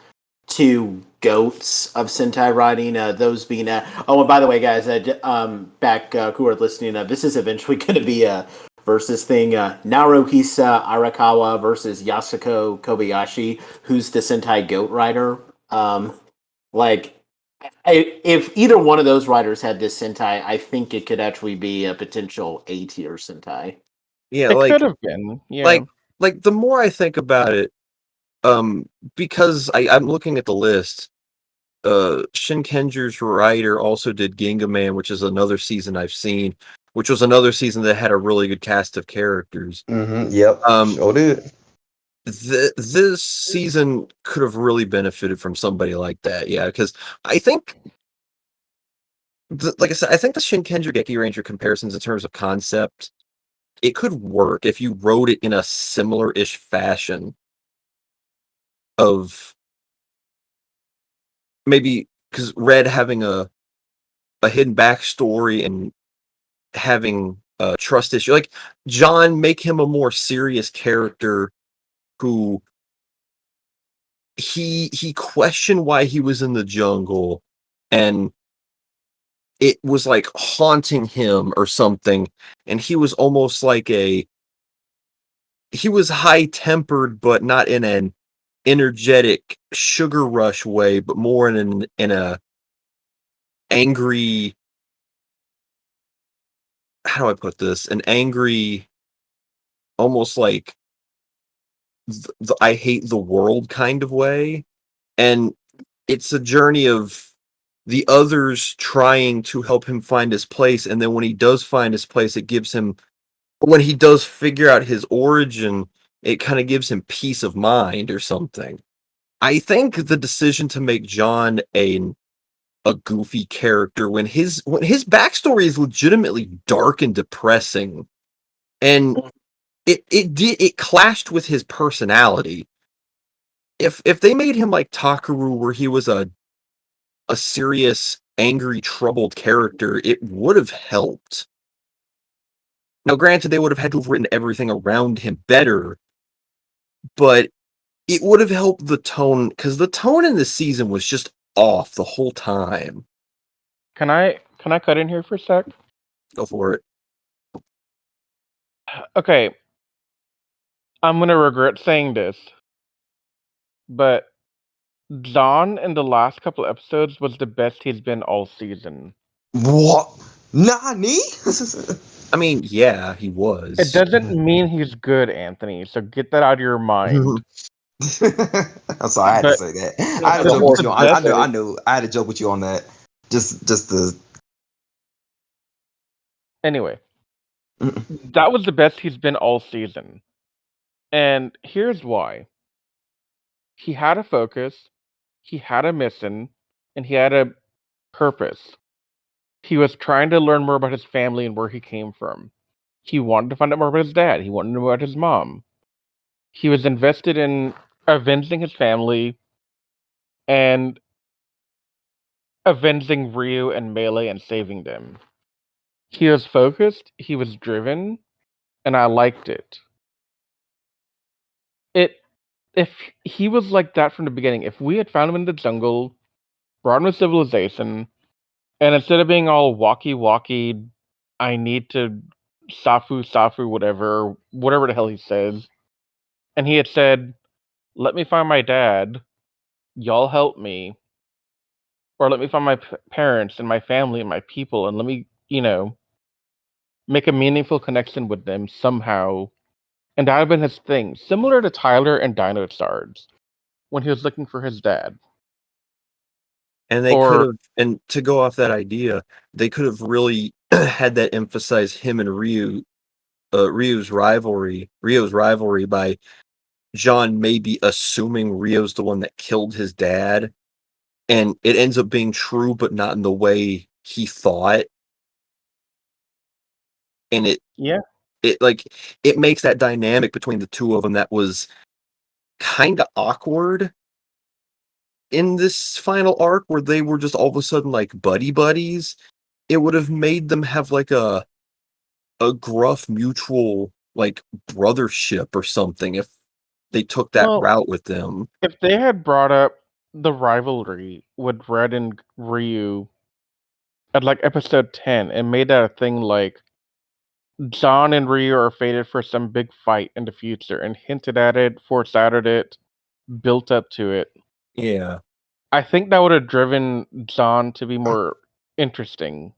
two goats of Sentai writing. Those being oh, and by the way, guys, back who are listening, this is eventually going to be a versus thing. Naruhisa Arakawa versus Yasuko Kobayashi, who's the Sentai goat writer. Like, if either one of those writers had this Sentai, I think it could actually be a potential A tier Sentai. Yeah, It like could have been. Yeah. like the more I think about it, because I'm looking at the list. Shinkenger's writer also did Ginga Man, which is another season I've seen, which was another season that had a really good cast of characters. Yep. Sure did. This season could have really benefited from somebody like that, yeah, because I think, like I said, I think the Shinkenger Gekiranger comparisons in terms of concept, it could work if you wrote it in a similar-ish fashion of maybe because Red having a hidden backstory and having a trust issue, like John, make him a more serious character who he questioned why he was in the jungle, and it was like haunting him or something, and he was almost like he was high tempered, but not in an energetic sugar rush way, but more in a angry, how do I put this? An angry, almost like I hate the world kind of way. And it's a journey of the others trying to help him find his place. And then when he does find his place, it gives him, when he does figure out his origin, it kind of gives him peace of mind or something. I think the decision to make John a goofy character when his backstory is legitimately dark and depressing, and it clashed with his personality. If they made him like Takaru, where he was a serious, angry, troubled character, it would have helped. Now, granted, they would have had to have written everything around him better, but it would have helped the tone, because the tone in this season was just off the whole time. Can I cut in here for a sec? Go for it. Okay. I'm gonna regret saying this, but John in the last couple episodes was the best he's been all season. What? Nani? I mean, yeah, he was. It doesn't mean he's good, Anthony, so get that out of your mind. I'm sorry, I had to say that. I had to joke with you. I know. I had to joke with you on that. Just the. Anyway, that was the best he's been all season, and here's why. He had a focus, he had a mission, and he had a purpose. He was trying to learn more about his family and where he came from. He wanted to find out more about his dad. He wanted to know about his mom. He was invested in avenging his family and avenging Ryu and Melee and saving them. He was focused, he was driven, and I liked it. If he was like that from the beginning, if we had found him in the jungle, brought him to civilization, and instead of being all walkie, I need to Safu, whatever the hell he says, and he had said, "Let me find my dad. Y'all help me, or let me find my parents and my family and my people, and let me, make a meaningful connection with them somehow." And that had been his thing, similar to Tyler and Dino Stars when he was looking for his dad. And they could have, and to go off that idea, they could have really had that emphasize him and Ryo's rivalry by John maybe assuming Ryo's the one that killed his dad, and it ends up being true, but not in the way he thought. And it makes that dynamic between the two of them that was kind of awkward in this final arc, where they were just all of a sudden like buddies. It would have made them have like a gruff mutual like brothership or something if they took that route with them. If they had brought up the rivalry with Red and Ryu at like episode 10 and made that a thing like John and Ryu are fated for some big fight in the future and hinted at it, foreshadowed it, built up to it. Yeah. I think that would have driven John to be more interesting.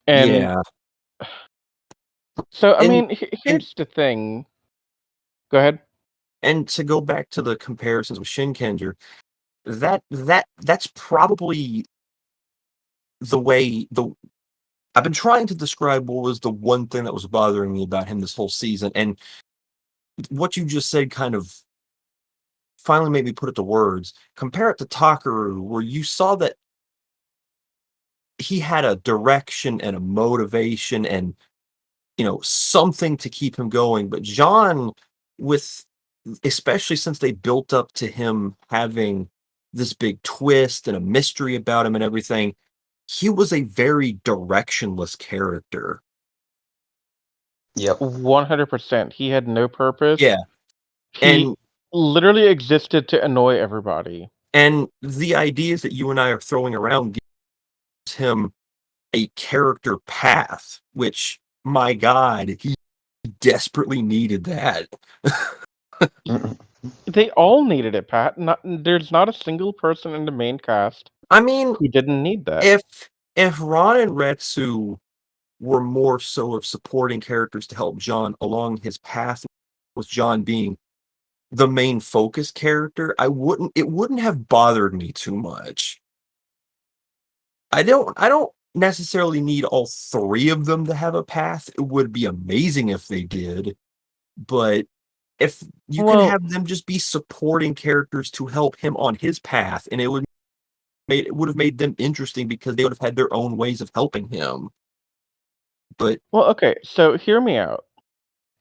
And Yeah. so, I And mean, here's the thing. Go ahead. And to go back to the comparisons with Shinkenger, that's probably the way the I've been trying to describe what was the one thing that was bothering me about him this whole season, and what you just said kind of finally made me put it to words. Compare it to Takaru, where you saw that he had a direction and a motivation and something to keep him going. But John, with especially since they built up to him having this big twist and a mystery about him and everything, he was a very directionless character. Yep. 100%. He had no purpose. Yeah. He And literally existed to annoy everybody. and the ideas that you and I are throwing around gives him a character path, which, my God, he desperately needed that. They all needed it, Pat. There's not a single person in the main cast I mean, who didn't need that. if Ron and Retsu were more so of supporting characters to help John along his path, with John being the main focus character, it wouldn't have bothered me too much. I don't necessarily need all three of them to have a path. It would be amazing if they did, but if you can Well, have them just be supporting characters to help him on his path, and it would have made them interesting because they would have had their own ways of helping him. But okay, so hear me out.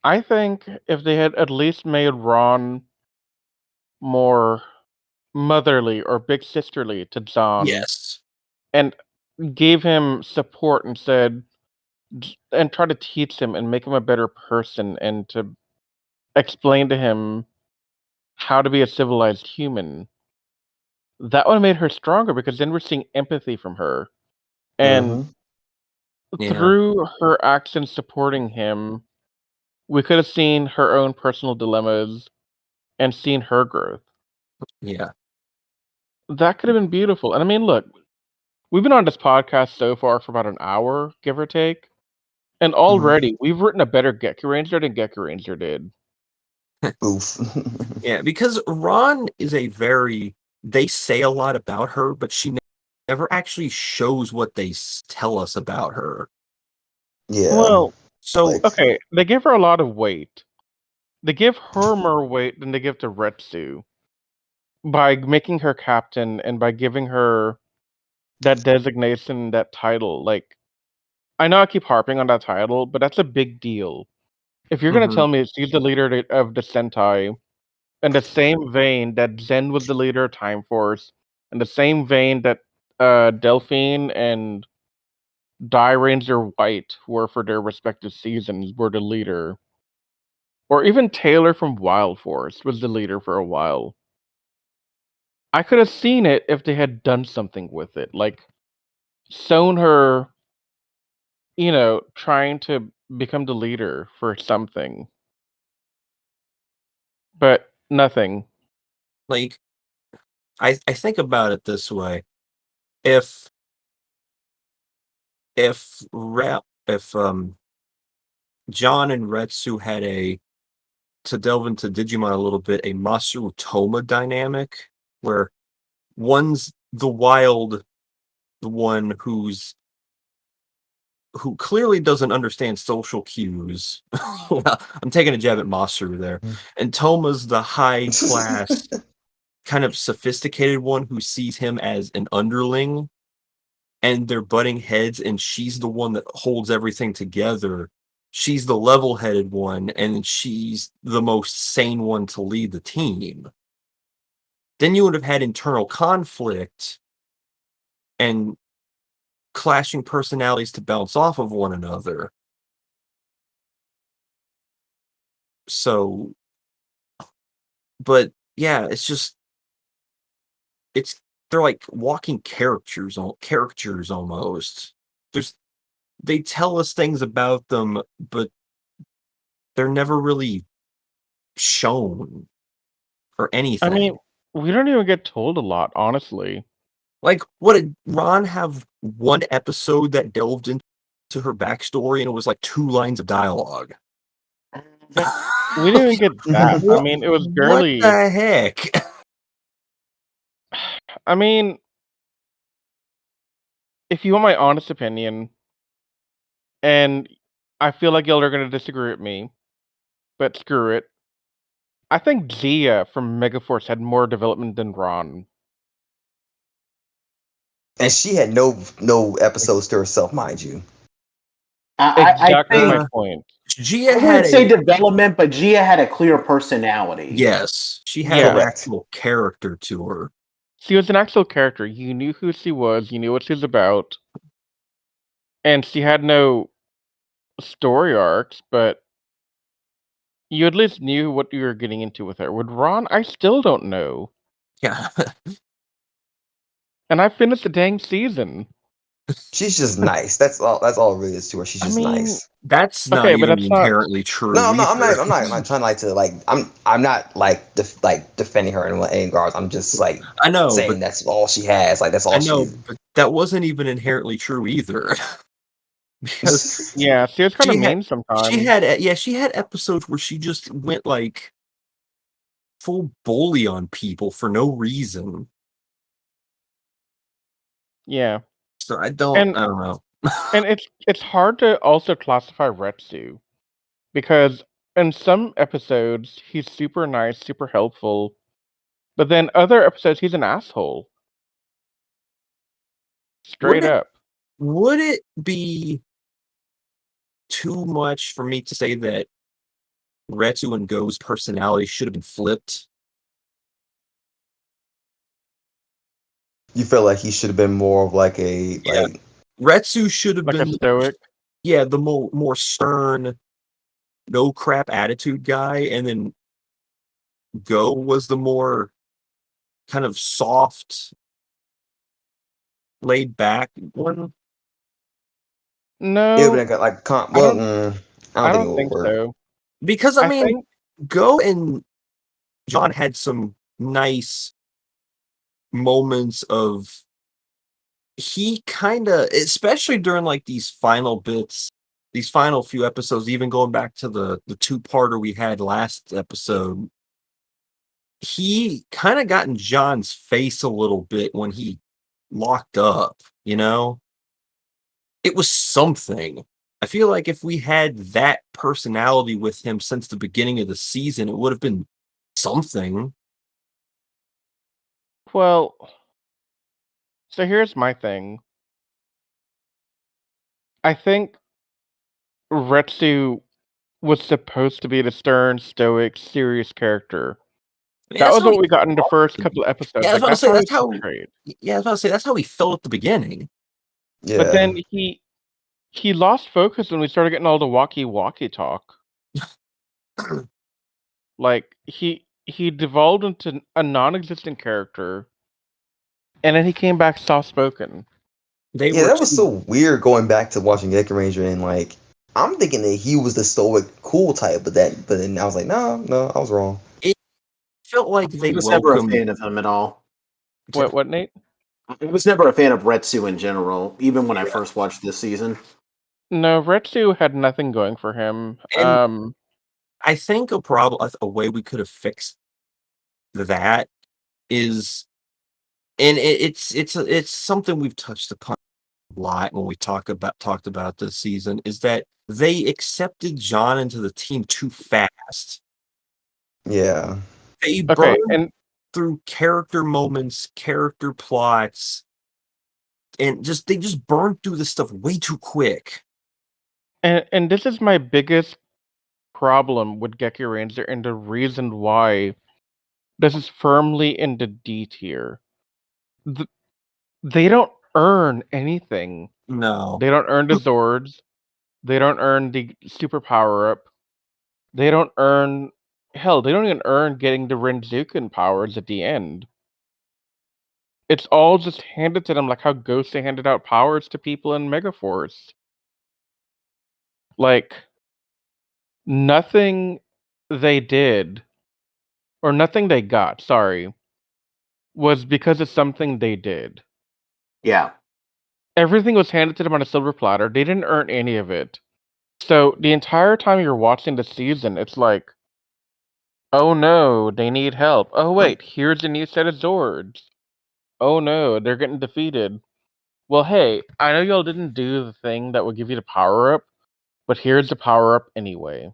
I think if they had at least made Ron more motherly or big sisterly to John yes, and gave him support and said and try to teach him and make him a better person and to explain to him how to be a civilized human, that would have made her stronger because then we're seeing empathy from her. And Mm-hmm. yeah, through her actions supporting him, we could have seen her own personal dilemmas and seen her growth. yeah. That could have been beautiful. And I mean, look, we've been on this podcast so far for about an hour, give or take. And already we've written a better Gekiranger than Gekiranger did. Oof. Yeah, because Ron is they say a lot about her, but she never actually shows what they tell us about her. Yeah. Well, So, okay, they give her a lot of weight. They give her more weight than they give to Retsu by making her captain and by giving her that designation, that title. Like, I know I keep harping on that title, but that's a big deal. If you're gonna mhm, tell me she's the leader of the Sentai, in the same vein that Zen was the leader of Time Force, in the same vein that Delphine and Die Ranger White were for their respective seasons were the leader, or even Taylor from Wild Force was the leader for a while. I could have seen it if they had done something with it, like shown her, trying to become the leader for something, but nothing. like I think about it this way: if if John and Retsu had to delve into Digimon a little bit, a Masaru Toma dynamic where one's the wild, the one who clearly doesn't understand social cues. I'm taking a jab at Masaru there. And Toma's the high class, kind of sophisticated one who sees him as an underling, and they're butting heads, and she's the one that holds everything together. She's the level-headed one, and she's the most sane one to lead the team. Then you would have had internal conflict and clashing personalities to bounce off of one another. So, but yeah, it's just they're like walking characters almost. They tell us things about them, but they're never really shown or anything. I mean, we don't even get told a lot, honestly. Like, what did Ron have one episode that delved into her backstory and it was like 2 lines of dialogue? We didn't even get that. I mean, it was barely. What the heck? I mean, if you want my honest opinion, and I feel like y'all are going to disagree with me, but screw it. I think Zia from Megaforce had more development than Ron. And she had no episodes to herself, mind you. Exactly I my think point. Gia I had wouldn't say development, but Gia had a clear personality. yes, she had Yeah. an actual character to her. She was an actual character. You knew who she was. You knew what she was about. And she had no story arcs, but you at least knew what you were getting into with her. With Ron, I still don't know. Yeah. And I finished the dang season. She's just nice. That's all it really is to her. She's I just mean, nice. That's not okay, but even that's not. inherently true. No, I'm either. not trying to I'm not defending her in any regards. I'm just I know, saying but that's all she has. Like that's all I know, she. but that wasn't even inherently true either. Because Yeah, she was kind of she had mean sometimes. she had episodes where she just went like full bully on people for no reason. Yeah, So I don't and know. and it's hard to also classify Retsu because in some episodes he's super nice, super helpful, but then other episodes he's an asshole. Straight up. Would it be too much for me to say that Retsu and Go's personality should have been flipped? You feel like he should have been more of like a like. Retsu should have Like a been stoic. the more stern, no crap attitude guy, and then Go was the more kind of soft, laid back one. It would No, have been like I I don't think it don't would think work. so. Because I I mean, think Go and John had some nice moments of he kind of, especially during like these final bits, these final few episodes, even going back to the 2-parter we had last episode, he kind of got in John's face a little bit when he locked up, you know? It was something. I feel like if we had that personality with him since the beginning of the season, it would have been something. well, so here's my thing. I think Retsu was supposed to be the stern, stoic, serious character. I mean, That that's was how what he we got in the felt. first couple of episodes. Yeah, I was Like about to that's say how he that's how. portrayed. Yeah, I was about to say that's how he felt at the beginning. Yeah. But then he lost focus when we started getting all the walkie-walkie talk. Like he devolved into a non-existent character, and then he came back soft-spoken. They Yeah, were that was too- so weird going back to watching Gekiranger and like I'm thinking that he was the stoic cool type, but then I was like, no, I was wrong. It felt like I they was never a welcomed. fan of him at all. What, Nate? I was never a fan of Retsu in general, even when I first watched this season. No, Retsu had nothing going for him. And I think a way we could have fixed that is, and it's something we've touched upon a lot when we talked about this season, is that they accepted John into the team too fast. Yeah. They Okay, burned and through character moments, character plots, and they just burned through this stuff way too quick. and this is my biggest problem with Gekiranger and the reason why this is firmly in the D tier. They don't earn anything. No. They don't earn the Zords. They don't earn the super power up. They don't earn. Hell, they don't even earn getting the Renzuken powers at the end. it's all just handed to them like how Gosei handed out powers to people in Megaforce. Like, nothing they did, or nothing they got, sorry, was because of something they did. Yeah. Everything was handed to them on a silver platter. They didn't earn any of it. So the entire time you're watching the season, it's like, oh no, they need help. Oh wait, here's a new set of Zords. Oh no, they're getting defeated. Well, hey, I know y'all didn't do the thing that would give you the power up, but here's the power up anyway.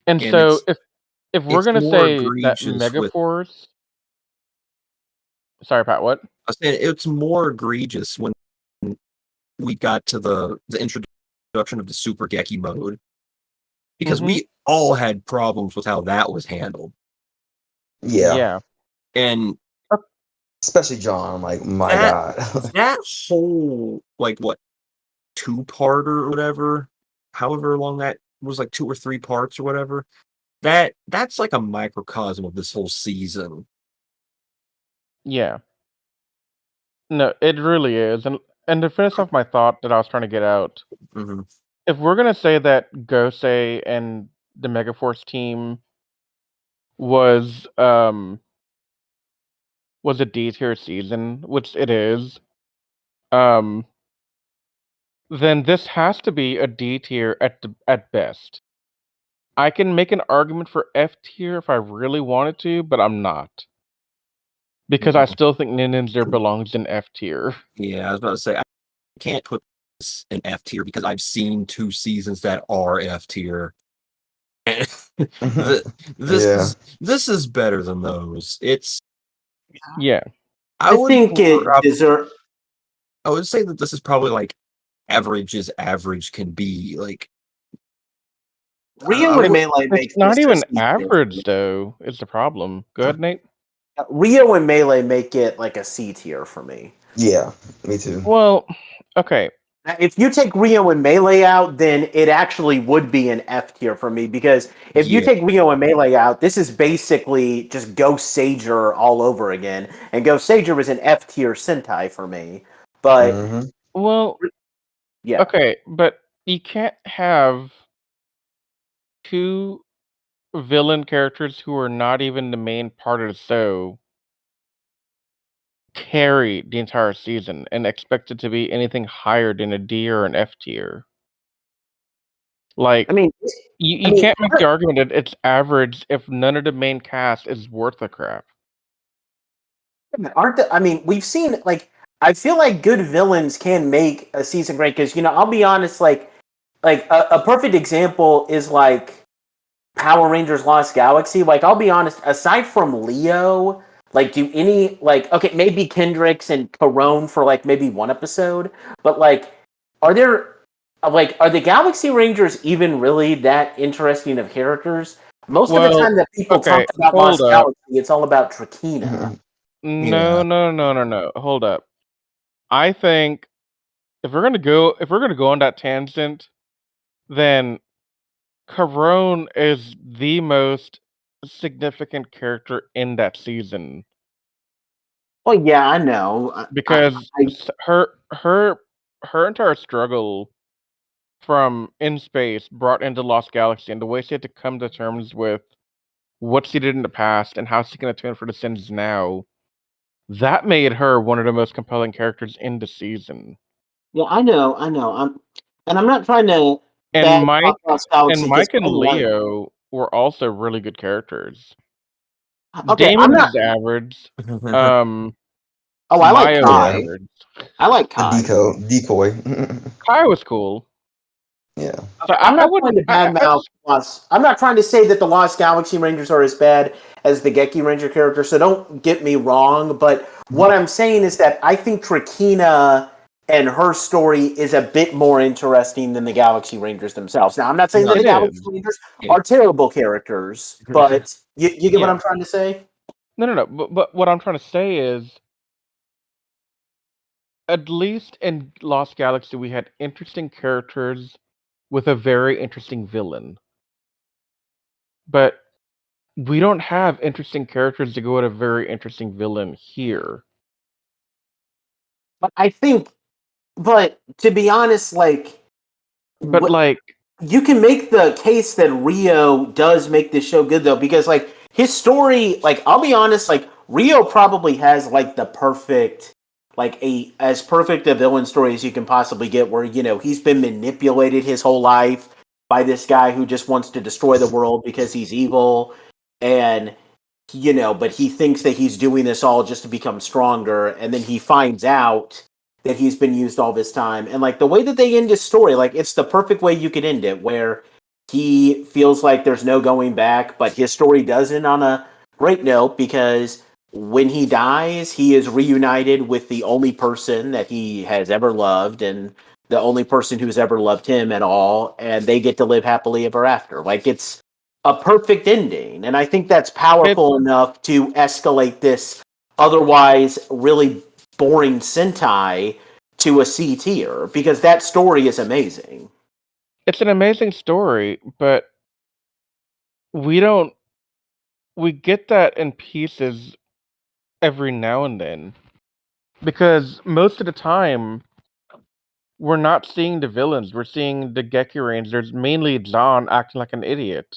And And so if we're it's gonna more say that egregious with. Megaforce, sorry, Pat, what? I was saying it's more egregious when we got to the introduction of the Super Geki mode, because Mhm. we all had problems with how that was handled. Yeah. And Especially John, like my that God. that whole like what 2-parter or whatever, however long that was, like 2 or 3 parts or whatever. That's like a microcosm of this whole season. Yeah. No, it really is. And to finish off my thought that I was trying to get out, Mm-hmm. if we're gonna say that Gosei and the Megaforce team was a D tier season, which it is, um, then this has to be a D tier at best. I can make an argument for F tier if I really wanted to, but I'm not. Because I still think Ninja belongs in F tier. Yeah, I was about to say I can't put this in F tier because I've seen 2 seasons that are F tier. And Yeah. this is better than those. It's Yeah. I think it deserves. I would say that this is probably like average as average can be. Like Rio and Melee makes It's not this even a C tier for me. average though, is the problem. Go ahead, Nate. Rio and Melee make it like a C tier for me. Yeah, me too. Well, okay. If you take Rio and Melee out, then it actually would be an F tier for me, because if you Yeah. take Rio and Melee out, this is basically just Ghost Sager all over again. And Ghost Sager was an F tier Sentai for me. But Mhm. Well, yeah. okay, but you can't have 2 villain characters who are not even the main part of the show carry the entire season and expect it to be anything higher than a D or an F tier. Like, I mean, you can't make the argument that it's average if none of the main cast is worth a crap. I mean, we've seen, like, I feel like good villains can make a season great, because, I'll be honest, like a perfect example is like Power Rangers Lost Galaxy. Like, I'll be honest, aside from Leo, like, do any, like, okay, maybe Kendricks and Corone for like maybe one episode, but like, are the Galaxy Rangers even really that interesting of characters? Most of the Well, time that people okay, talk about hold Lost up. Galaxy, it's all about Trakina. No, Yeah. no. Hold up. I think if we're gonna go on that tangent, then Corone is the most significant character in that season. Well, yeah, I know. Because her entire struggle from in space brought into Lost Galaxy, and the way she had to come to terms with what she did in the past and how she can atone for the sins now, that made her one of the most compelling characters in the season. Yeah, I know. I'm not trying to And bad talk Lost Galaxy, because Mike and I like it. Leo were also really good characters. Okay, I'm Damon not. is average. Oh, I like Maya was Yeah. Kai. average. I like The Kai. decoy. Kai was cool. Yeah. So I'm I not trying wouldn't. to badmouth Lost. I'm not trying to say that the Lost Galaxy Rangers are as bad as the Geki Ranger character, so don't get me wrong. But what I'm saying is that I think Trakina and her story is a bit more interesting than the Galaxy Rangers themselves. Now, I'm not saying that No, the It Galaxy is. Rangers are terrible characters, but you get what I'm trying to say? No. But what I'm trying to say is, at least in Lost Galaxy, we had interesting characters with a very interesting villain. But we don't have interesting characters to go with a very interesting villain here. But I think, but to be honest, like, But what like, you can make the case that Rio does make this show good though, because like his story, like I'll be honest, like Rio probably has like the perfect, like as perfect a villain story as you can possibly get, where he's been manipulated his whole life by this guy who just wants to destroy the world because he's evil, and but he thinks that he's doing this all just to become stronger, and then he finds out that he's been used all this time. And like the way that they end his story, like it's the perfect way you could end it, where he feels like there's no going back, but his story does end on a great note because when he dies, he is reunited with the only person that he has ever loved and the only person who's ever loved him at all, and they get to live happily ever after. Like it's a perfect ending, and I think that's powerful enough to escalate this otherwise really boring Sentai to a C tier because that story is amazing. it's an amazing story, but we get that in pieces every now and then. Because most of the time, we're not seeing the villains, we're seeing the Gekirangers, mainly John acting like an idiot.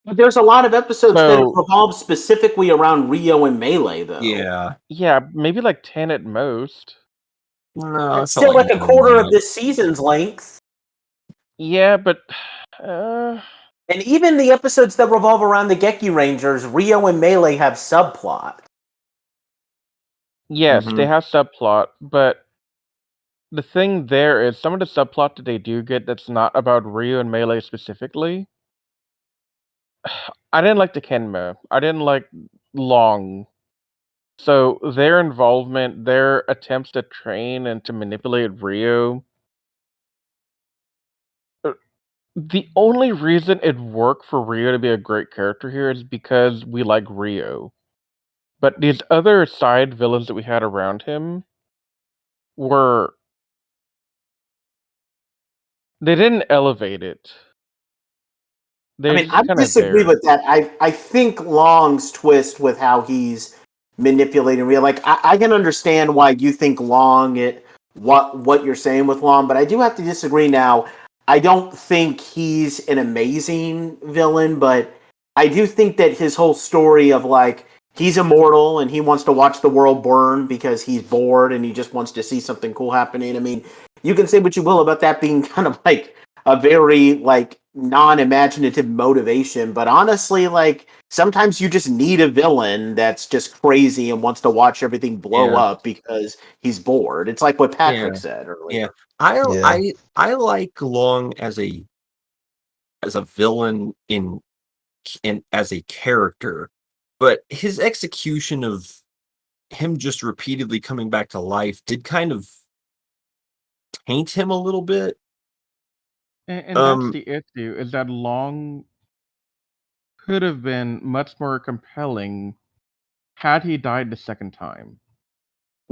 But there's a lot of episodes that So, revolve specifically around Rio and Melee, though. yeah, maybe like 10 at most. No, It's still like a quarter of this season's length. Yeah, but And even the episodes that revolve around the Gekirangers, Rio and Melee have subplot. yes, they have subplot, but the thing there is some of the subplot that they do get that's not about Ryu and Melee specifically. I didn't like the Kenma. I didn't like Long. So their involvement, their attempts to train and to manipulate Ryu. The only reason it worked for Ryu to be a great character here is because we like Ryu. But these other side villains that we had around him were. They didn't elevate it. They're I just kind of disagree there. with that. I think Long's twist with how he's manipulating Rio, like I can understand why you think what you're saying with Long, but I do have to disagree now. I don't think he's an amazing villain, but I do think that his whole story of like he's immortal and he wants to watch the world burn because he's bored and he just wants to see something cool happening. I mean, you can say what you will about that being kind of like a very like non-imaginative motivation, but honestly, like sometimes you just need a villain that's just crazy and wants to watch everything blow up because he's bored. It's like what Patrick said earlier. I like Long as a villain in as a character, but his execution of him just repeatedly coming back to life did kind of taint him a little bit. And that's the issue, is that Long could have been much more compelling had he died the second time.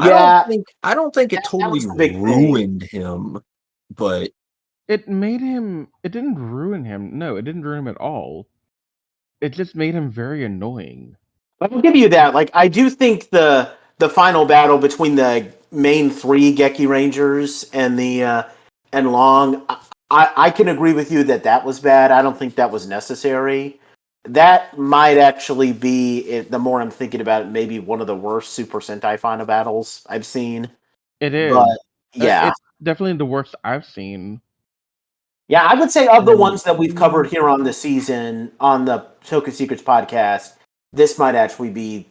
Yeah, I don't think it totally was the big thing. ruined him, but it didn't ruin him. No, it didn't ruin him at all. It just made him very annoying. I'll give you that. Like, I do think the final battle between the main three Gekirangers and the and Long, I can agree with you that was bad. I don't think that was necessary. That might actually be the more I'm thinking about it, maybe one of the worst Super Sentai final battles I've seen. It is. But yeah, it's definitely the worst I've seen. Yeah, I would say of the ones that we've covered here on the season on the Toku Secrets podcast, this might actually be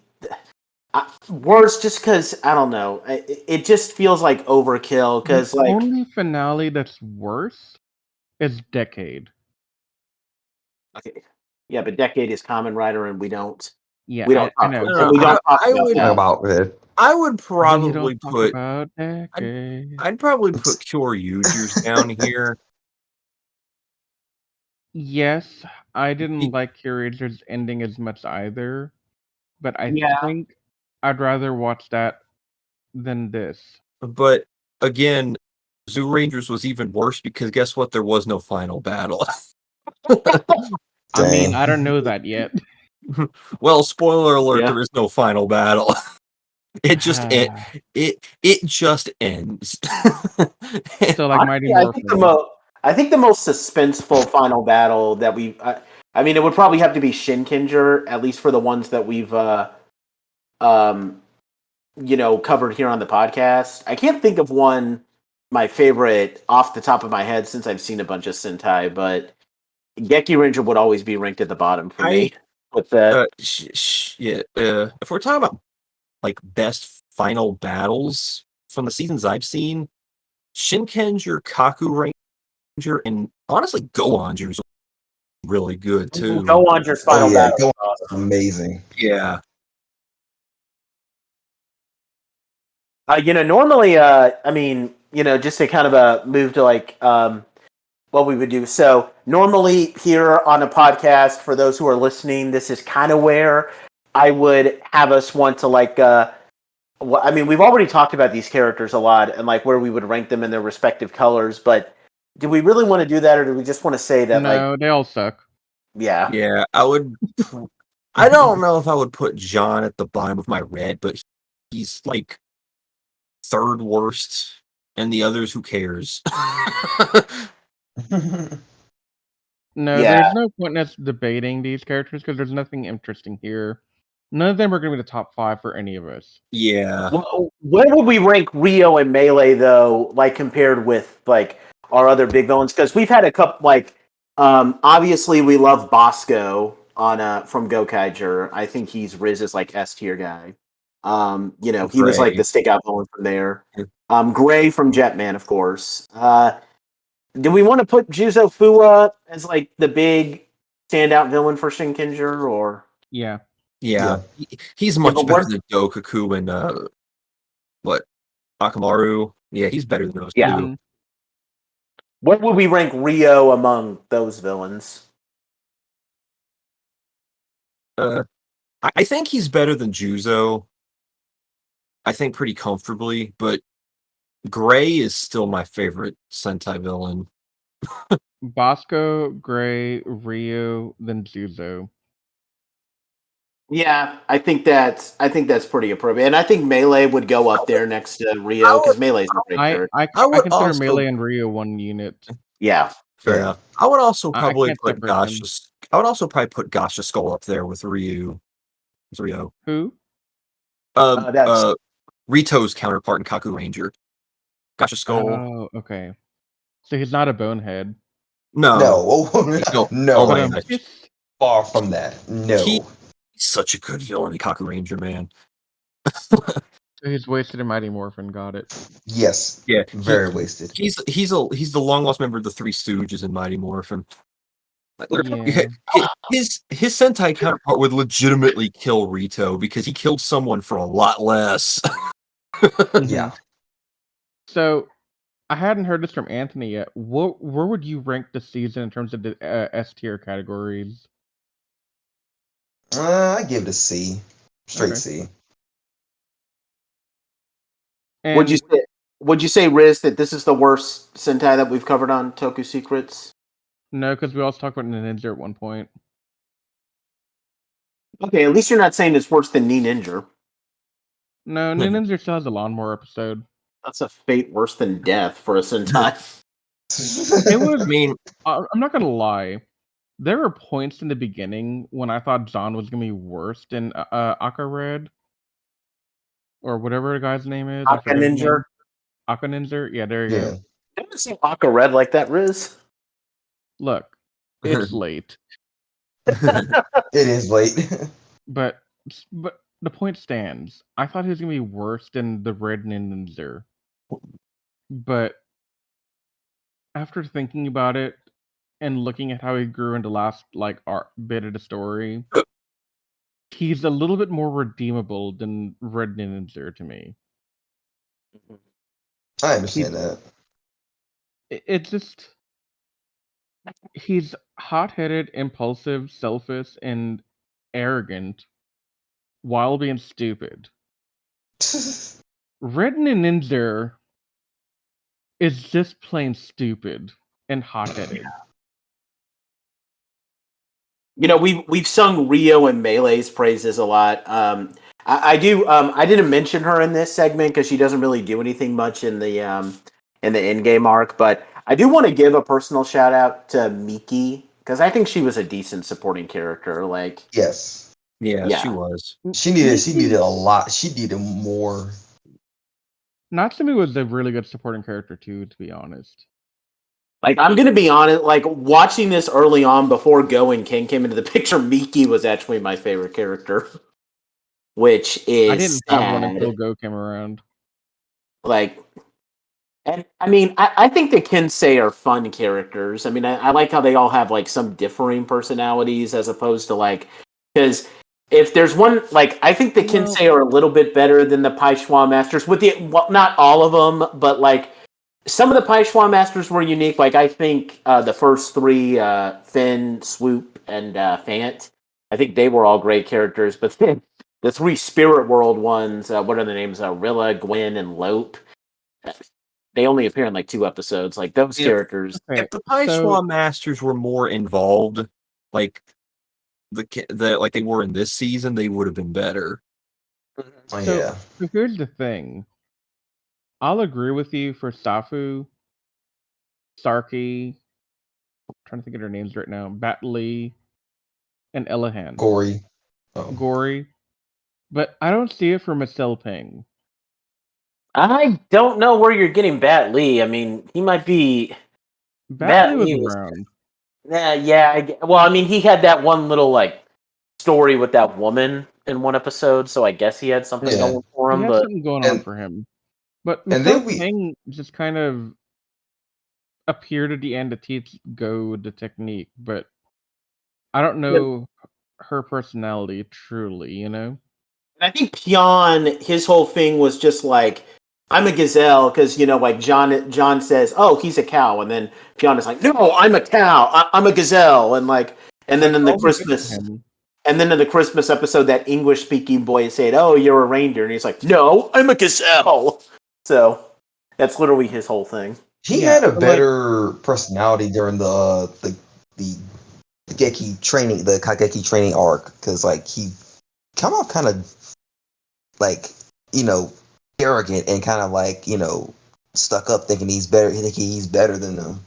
worse just because, I don't know, it just feels like overkill because The only finale that's worse is Decade. Okay. Yeah, but Decade is Kamen Rider and we don't Yeah, we don't I talk know. about, we don't talk about that. I would We probably don't talk put about Decade. I'd probably put Kyoryuger's down here. Yes, I didn't like Curator's ending as much either, but I think I'd rather watch that than this. But again, Zoo Rangers was even worse because guess what? There was no final battle. I mean, Dang. I don't know that yet. Well, spoiler alert: Yeah. there is no final battle. It just ends. So like Mighty Honestly, Morphin. I think the most suspenseful final battle that I mean, it would probably have to be Shinkenger, at least for the ones that we've um covered here on the podcast. I can't think of one my favorite off the top of my head since I've seen a bunch of Sentai, but Gekiranger would always be ranked at the bottom for me with that. Yeah. If we're talking about like best final battles from the seasons I've seen, Shinkenger, Kaku Ranger, and honestly Goanger's really good too. Goanger's Oh final yeah, battle. go on. Amazing. Yeah. Normally, I mean, just to kind of move to like what we would do. So normally here on a podcast, for those who are listening, this is kind of where I would have us want to like. I mean, we've already talked about these characters a lot and like where we would rank them in their respective colors, but do we really want to do that, or do we just want to say that No, they all suck. yeah, Yeah, I would. I don't know if I would put John at the bottom of my red, but he's like third worst, and the others, who cares? No, Yeah. there's no point in us debating these characters because there's nothing interesting here. None of them are going to be the top 5 for any of us. Yeah. Well, where would we rank Rio and Melee though, like compared with like our other big villains? Because we've had a couple like obviously we love Bosco on from Gokaiger. I think he's Riz's like S tier guy. He was like Gray. the stick out villain from there. Yeah. Gray from Jetman, of course. Do we want to put Juzo Fua as like the big standout villain for Shinkenger or Yeah. Yeah. Yeah. He's much but better we're- than Dokuku and what Akamaru. Yeah, he's better than those Yeah. two. Mhm. where would we rank Rio among those villains? I think he's better than Juzo. I think pretty comfortably, but Gray is still my favorite Sentai villain. Bosco, Gray, Ryu, then Zuzo. Yeah, I think that's pretty appropriate, and I think Melee would go up there next to Rio because Melee's a great I character. I would consider also- Melee and Ryu one unit. Yeah, Fair Yeah. enough. I would also I probably can't put separate them. Gasha. I would also probably put Gasha Skull up there with Ryu. It's Rio. Who? that's Rito's counterpart in Kaku Ranger. Gasha Skull. Oh, okay. So he's not a bonehead. No. No. No. No. Oh But my gosh. just Far from that. No. He's such a good villain in Kaku Ranger, man. so he's wasted in Mighty Morphin. Got it. Yes. Yeah. Very wasted. He's the long lost member of the Three Stooges in Mighty Morphin. Like, Yeah. his Sentai counterpart would legitimately kill Rito because he killed someone for a lot less. Yeah. So I hadn't heard this from Anthony yet. Where would you rank the season in terms of the S tier categories? I give it a C. Straight Okay. C. And would you say Riz that this is the worst Sentai that we've covered on Toku Secrets? no, because we also talked about Ninja at one point. Okay, at least you're not saying it's worse than Ninja. No, Ninja still has a lawnmower episode. That's a fate worse than death for a Sentai. It was. I mean, I'm not gonna lie. There were points in the beginning when I thought John was gonna be worse than Akared, or whatever the guy's name is. I forget his Ninja. name. Akaninja? Yeah, there you Yeah. go. I haven't seen Aka Red like that, Riz. Look, it's late, It is late. but the point stands. I thought he was gonna be worse than the Red Ninja, but after thinking about it and looking at how he grew in the last bit of the story, he's a little bit more redeemable than Red Ninja to me. I understand that. It's just he's hot-headed, impulsive, selfish, and arrogant while being stupid. Red Ninja is just plain stupid and hot-headed. we've sung Rio and Melee's praises a lot. I do. I didn't mention her in this segment because she doesn't really do anything much in the in game arc. But I do want to give a personal shout out to Miki because I think she was a decent supporting character. Like, Yes, Yeah, she yeah, was. she needed a lot. She needed more. Natsumi was a really good supporting character too, to be honest. like I'm gonna be honest. Like watching this early on before Go and King came into the picture, Miki was actually my favorite character, which I is didn't have one until sad. Go came around. Like, and I mean, I think the Kensei are fun characters. I mean, I like how they all have like some differing personalities as opposed to like, because if there's one, like, I think the Well, Kensei are a little bit better than the Paishwa Masters, with the, well, not all of them, but like, some of the Paishwa Masters were unique. Like, I think the first three, Finn, Swoop, and Fant, I think they were all great characters, but then the three Spirit World ones, what are the names? Rilla, Gwen, and Lope. They only appear in like 2 episodes. Like those If characters. okay, if the so Paishwa Masters were more involved, like like they were in this season, they would have been better. Oh, so yeah, so here's the thing. I'll agree with you for Safu, Starkey. I'm trying to think of their names right now. Batley and Elahan. gory. Oh, Gory. But I don't see it for Marcel Ping. I don't know where you're getting Bat Lee. I mean, he might be. Batley Bat was Lee was. around. Yeah. Well, I mean, he had that one little like story with that woman in one episode, so I guess he had something yeah, going for He him. has But something going on and for him. But and Marcel then we Ping just kind of appeared at the end to teach Go the technique, but I don't know her personality truly, you know? I think Pion, his whole thing was just like, I'm a gazelle, because, like John says, oh, he's a cow. And then Pion is like, no, I'm a cow. I'm a gazelle. And like, and then That's in the all he gets Christmas, from him. and then in the Christmas episode, that English speaking boy said, oh, you're a reindeer. And he's like, no, I'm a gazelle. So that's literally his whole thing. he Yeah, had a but like better personality during the the Kageki training arc because like he come off kind of like you know arrogant and kind of like stuck up, thinking he's better than them.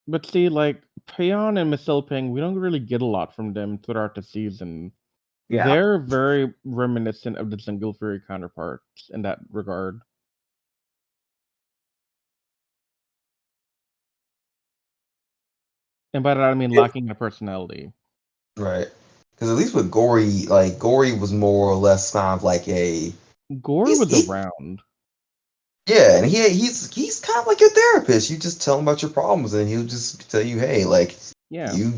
but see, like Payon and Marcel Ping, we don't really get a lot from them throughout the season. Yeah. They're very reminiscent of the Single Fury counterparts in that regard. And by that I mean lacking a personality. Right. Because at least with Gory, like Gory was more or less kind of like a Gore he's was he, around. yeah, and he's kind of like your therapist. You just tell him about your problems, and he'll just tell you, hey, like Yeah. you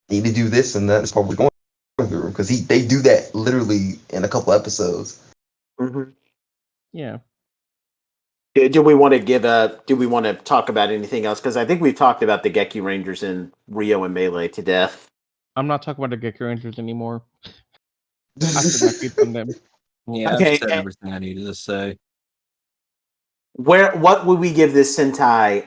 need to do this, and that's what we're going through. Because they do that literally in a couple episodes. Mm-hmm. Yeah. Do we want to do we want to talk about anything else? Because I think we've talked about the Geki Rangers in Rio and Melee to death. I'm not talking about the Gekirangers anymore. I took my piece on them. Yeah, I've Okay, said everything I needed to say. what would we give this Sentai?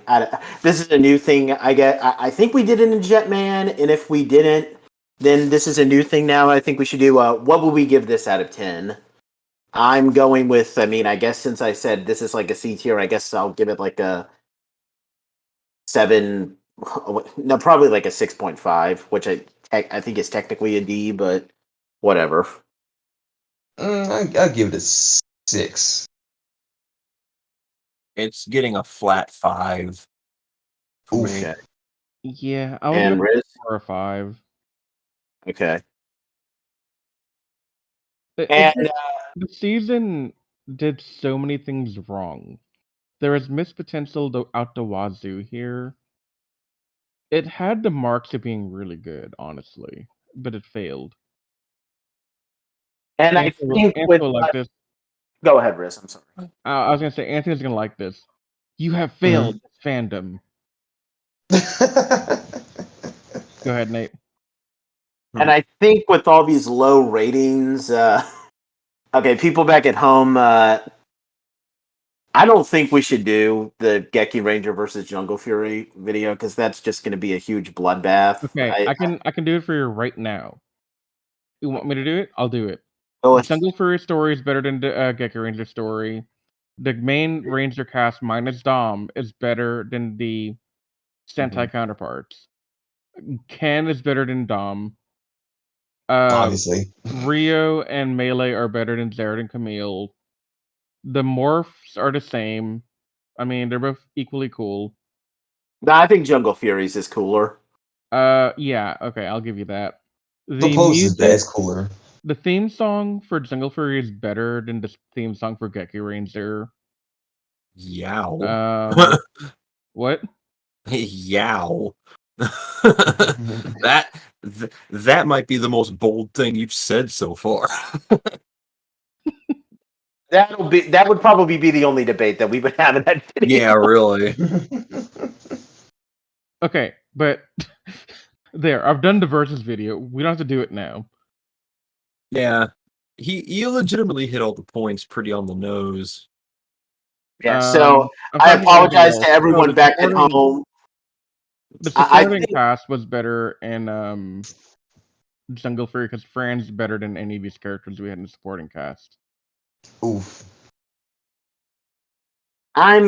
This is a new thing. I think we did it in Jetman, and if we didn't, then this is a new thing now. I think we should do. What would we give this out of 10? I'm going with. I mean, I guess since I said this is like a C tier, I guess I'll give it like a 7. No, probably like a 6.5, which I think is technically a D, but whatever. I'll give it a 6. It's getting a flat 5 for Oof. me. Okay. Yeah, I would And give it Riz? 4 or 5. Okay. It And just, the season did so many things wrong. There is missed potential out the wazoo here. It had the marks of being really good, honestly, but it failed. I Anthony think with will like this. go ahead, Riz. I'm sorry. I was gonna say Anthony's gonna like this. You have failed fandom. Go ahead, Nate. And I think with all these low ratings, okay, people back at home, I don't think we should do the Gekiranger versus Jungle Fury video because that's just going to be a huge bloodbath. Okay, I can do it for you right now. You want me to do it? I'll do it. Oh, Jungle Fury story is better than the Gekiranger story. The main Ranger cast minus Dom is better than the Sentai counterparts. Ken is better than Dom. Obviously. Rio and Melee are better than Zerd and Camille. The morphs are the same. I mean, they're both equally cool. I think Jungle Furies is cooler. Yeah, okay, I'll give you that. The Suppose music, that's cooler. the theme song for Jungle Fury is better than the theme song for Gekiranger. Yow. What? Yow. that might be the most bold thing you've said so far. That would probably be the only debate that we would have in that video. Yeah, really. Okay, but there, I've done the versus video. We don't have to do it now. Yeah. He legitimately hit all the points pretty on the nose. Yeah, so I apologize to everyone back at home. The supporting cast was better in Jungle Fury because Fran's better than any of these characters we had in the supporting cast. Oof. I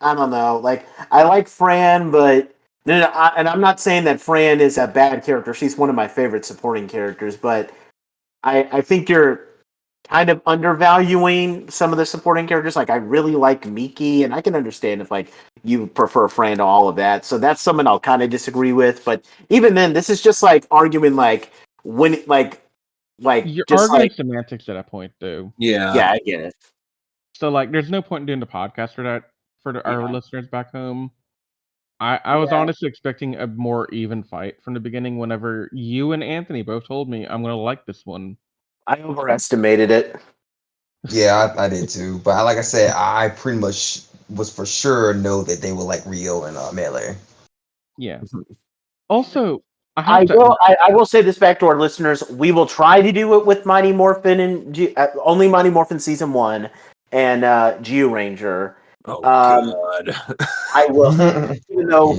don't know. Like, I like Fran, but and I'm not saying that Fran is a bad character. She's one of my favorite supporting characters, but I think you're kind of undervaluing some of the supporting characters. Like, I really like Miki, and I can understand if like you prefer Fran to all of that. So that's something I'll kind of disagree with. But even then, this is just like arguing like when like you're just arguing like semantics at that point, though. Yeah, I get it. So like, there's no point in doing the podcast for that for our listeners back home. I was honestly expecting a more even fight from the beginning. Whenever you and Anthony both told me I'm gonna like this one, I overestimated it. Yeah, I did too. But like I said, I pretty much was for sure know that they were like Rio and Melee. Yeah. Also, I will say this back to our listeners: we will try to do it with Mighty Morphin and only Mighty Morphin season 1 and Georanger. Oh God! I will, even though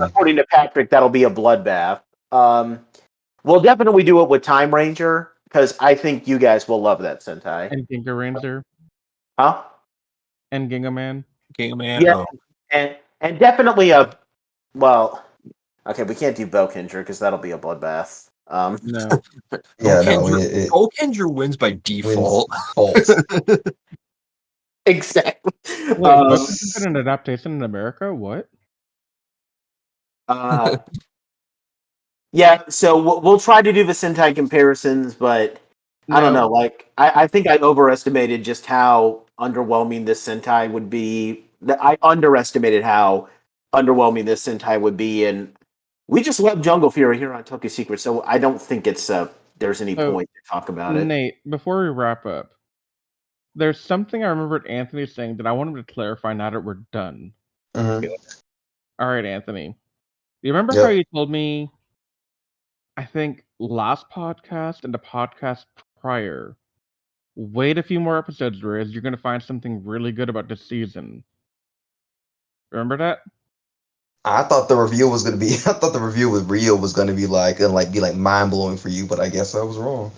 according to Patrick, that'll be a bloodbath. We'll definitely do it with Time Ranger because I think you guys will love that Sentai. And Ginga Ranger. Huh? And Ginga Man. Ginga Man. Yeah, and definitely a well. Okay, we can't do Bokenger because that'll be a bloodbath. No. Yeah, Bokenger wins by default. Exactly. Wait, Bokenger an adaptation in America? What? Yeah, so we'll try to do the Sentai comparisons, but I don't know. Like, I think I overestimated just how underwhelming this Sentai would be. I underestimated how underwhelming this Sentai would be, and we just love Jungle Fury here on Toku Secrets, so I don't think there's any point to talk about it. Nate, before we wrap up, there's something I remembered Anthony saying that I wanted to clarify now that we're done. Mm-hmm. All right, Anthony. You remember how you told me, I think, last podcast and the podcast prior, wait a few more episodes, Riz, you're going to find something really good about this season. Remember that? I thought the review was gonna be. I thought the review with Rio was gonna be like mind blowing for you, but I guess I was wrong.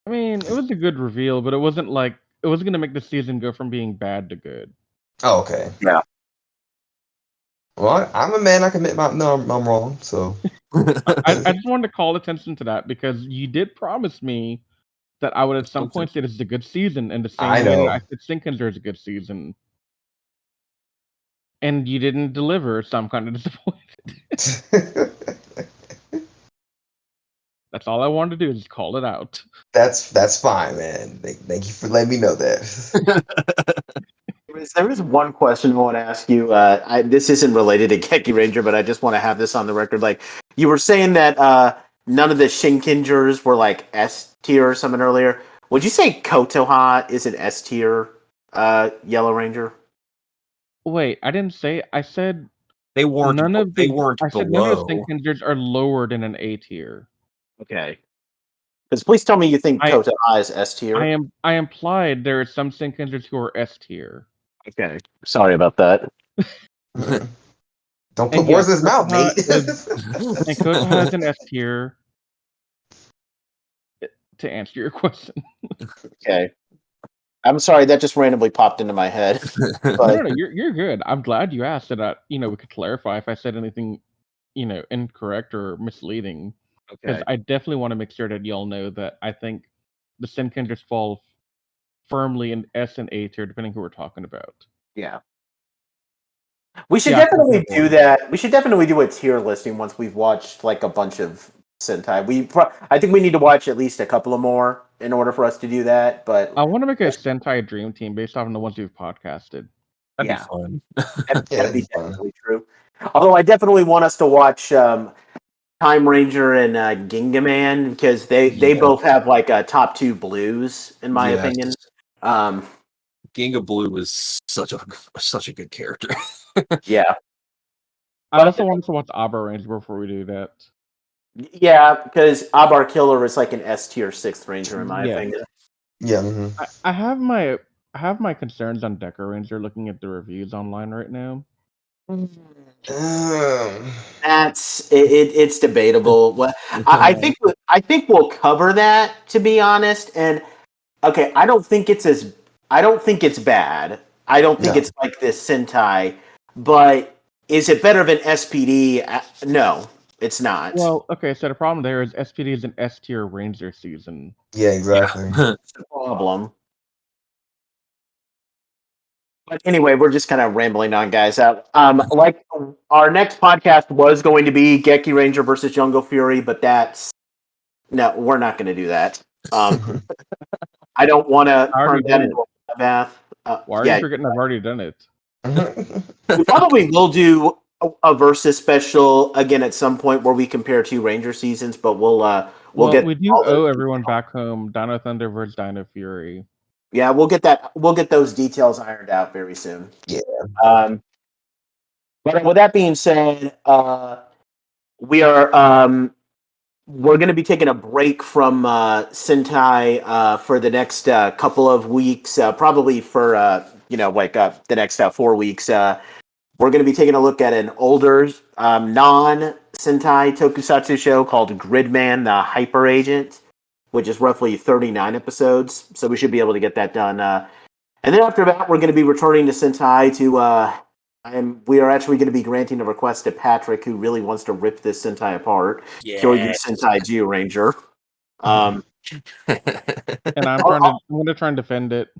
I mean, it was a good reveal, but it wasn't gonna make the season go from being bad to good. Oh, okay. Yeah. Well, I'm a man. I can admit I'm wrong. So I just wanted to call attention to that because you did promise me that I would at some point say this is a good season, and the same way that I said Sinkinger is a good season. And you didn't deliver, so I'm kind of disappointed. That's all I wanted to do, is call it out. That's fine, man. Thank you for letting me know that. There is one question I want to ask you. This isn't related to Gekiranger, but I just want to have this on the record. Like, you were saying that none of the Shinkingers were like S tier or something earlier. Would you say Kotoha is an S tier Yellow Ranger? Wait, I didn't say. I said they weren't. None of the Shinkingers are lower than an A tier. Okay. Because please tell me you think I- Kota is S tier. I implied there are some Senkenders who are S tier. Okay, sorry about that. Don't put And words in yes, his mouth, Kokoha Nate. And Kokoha is an S tier. To answer your question. Okay. I'm sorry, that just randomly popped into my head. But No, you're good. I'm glad you asked so that we could clarify if I said anything, incorrect or misleading. Because okay. I definitely want to make sure that y'all know that I think the Senkenders fall firmly in S and A tier, depending who we're talking about. Yeah. We should Yeah, definitely for do example. that. We should definitely do a tier listing once we've watched like a bunch of Sentai. I think we need to watch at least a couple of more in order for us to do that. But I want to make a Sentai Dream Team based off of the ones we've podcasted. That'd Yeah. be fun. that'd that'd be be fun. definitely true. Although I definitely want us to watch Time Ranger and Ginga Man because they Yeah. both have like top two blues in my Yes. opinion. Um, Ginga Blue was such a good character. yeah. I also want us to watch Abba Ranger before we do that. Yeah, because Abar Killer is like an S tier 6th Ranger in my Yeah. opinion. Yeah. Mm-hmm. I have my concerns on Deca Ranger looking at the reviews online right now. It's debatable. Well, I think we'll cover that, to be honest. And okay, I don't think it's bad. I don't think No. it's like this Sentai, but is it better than SPD? No, it's not. Well, okay, so the problem there is SPD is an S tier Ranger season. Yeah, exactly. That's the problem. But anyway, we're just kind of rambling on, guys. Like our next podcast was going to be Gekiranger versus Jungle Fury, but we're not going to do that. I don't want to I already turn that did into a bath. Why are you forgetting I've already done it? We probably will do a versus special again at some point where we compare two Ranger seasons, but we'll get we do all those owe everyone details. back home Dino Thunder versus Dino Fury. Yeah, we'll get those details ironed out very soon. Yeah. But with that being said, we are we're going to be taking a break from Sentai for the next couple of weeks, probably for the next 4 weeks. We're going to be taking a look at an older non-Sentai tokusatsu show called Gridman, the Hyper Agent, which is roughly 39 episodes. So we should be able to get that done. And then after that, we're going to be returning to Sentai we are actually going to be granting a request to Patrick, who really wants to rip this Sentai apart. Kyoryu's Sentai Gekiranger. And I'm going to try and defend it.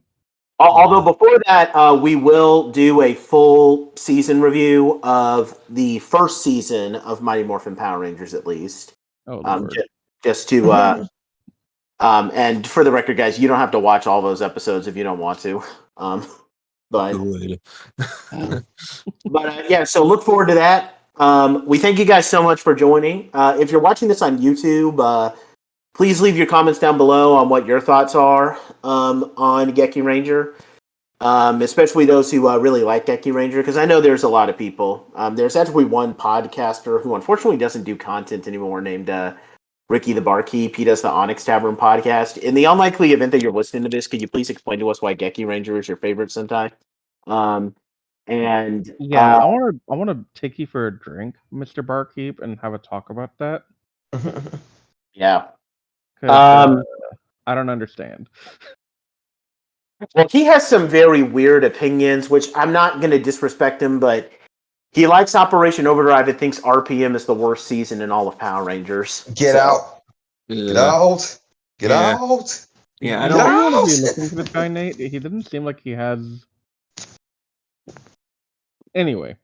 Although before that, we will do a full season review of the first season of Mighty Morphin Power Rangers, at least. Oh, Lord. Just to and for the record, guys, you don't have to watch all those episodes if you don't want to. But yeah, so look forward to that. We thank you guys so much for joining. If you're watching this on YouTube, please leave your comments down below on what your thoughts are on Gekiranger, especially those who really like Gekiranger, because I know there's a lot of people. There's actually one podcaster who unfortunately doesn't do content anymore named Ricky the Barkeep. He does the Onyx Tavern podcast. In the unlikely event that you're listening to this, could you please explain to us why Gekiranger is your favorite Sentai? And yeah, I want to take you for a drink, Mr. Barkeep, and have a talk about that. Yeah. I don't understand. Well, he has some very weird opinions, which I'm not going to disrespect him, but he likes Operation Overdrive and thinks RPM is the worst season in all of Power Rangers. Get out. Get out. Get out. Yeah, I I don't. don't want to be looking for this guy, Nate. He doesn't seem like he has. Anyway,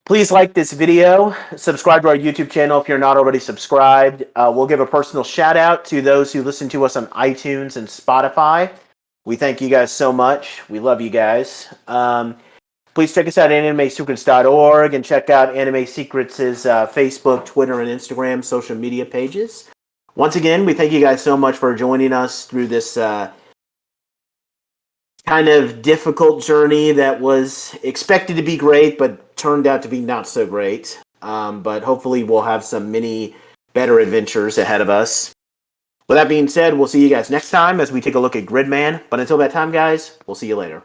please like this video. Subscribe to our YouTube channel if you're not already subscribed. We'll give a personal shout out to those who listen to us on iTunes and Spotify. We thank you guys so much. We love you guys. Please check us out at animesecrets.org and check out Anime Secrets' Facebook, Twitter, and Instagram social media pages. Once again, we thank you guys so much for joining us through this kind of difficult journey that was expected to be great, but turned out to be not so great. But hopefully we'll have some mini better adventures ahead of us. With that being said, we'll see you guys next time as we take a look at Gridman. But until that time, guys, we'll see you later.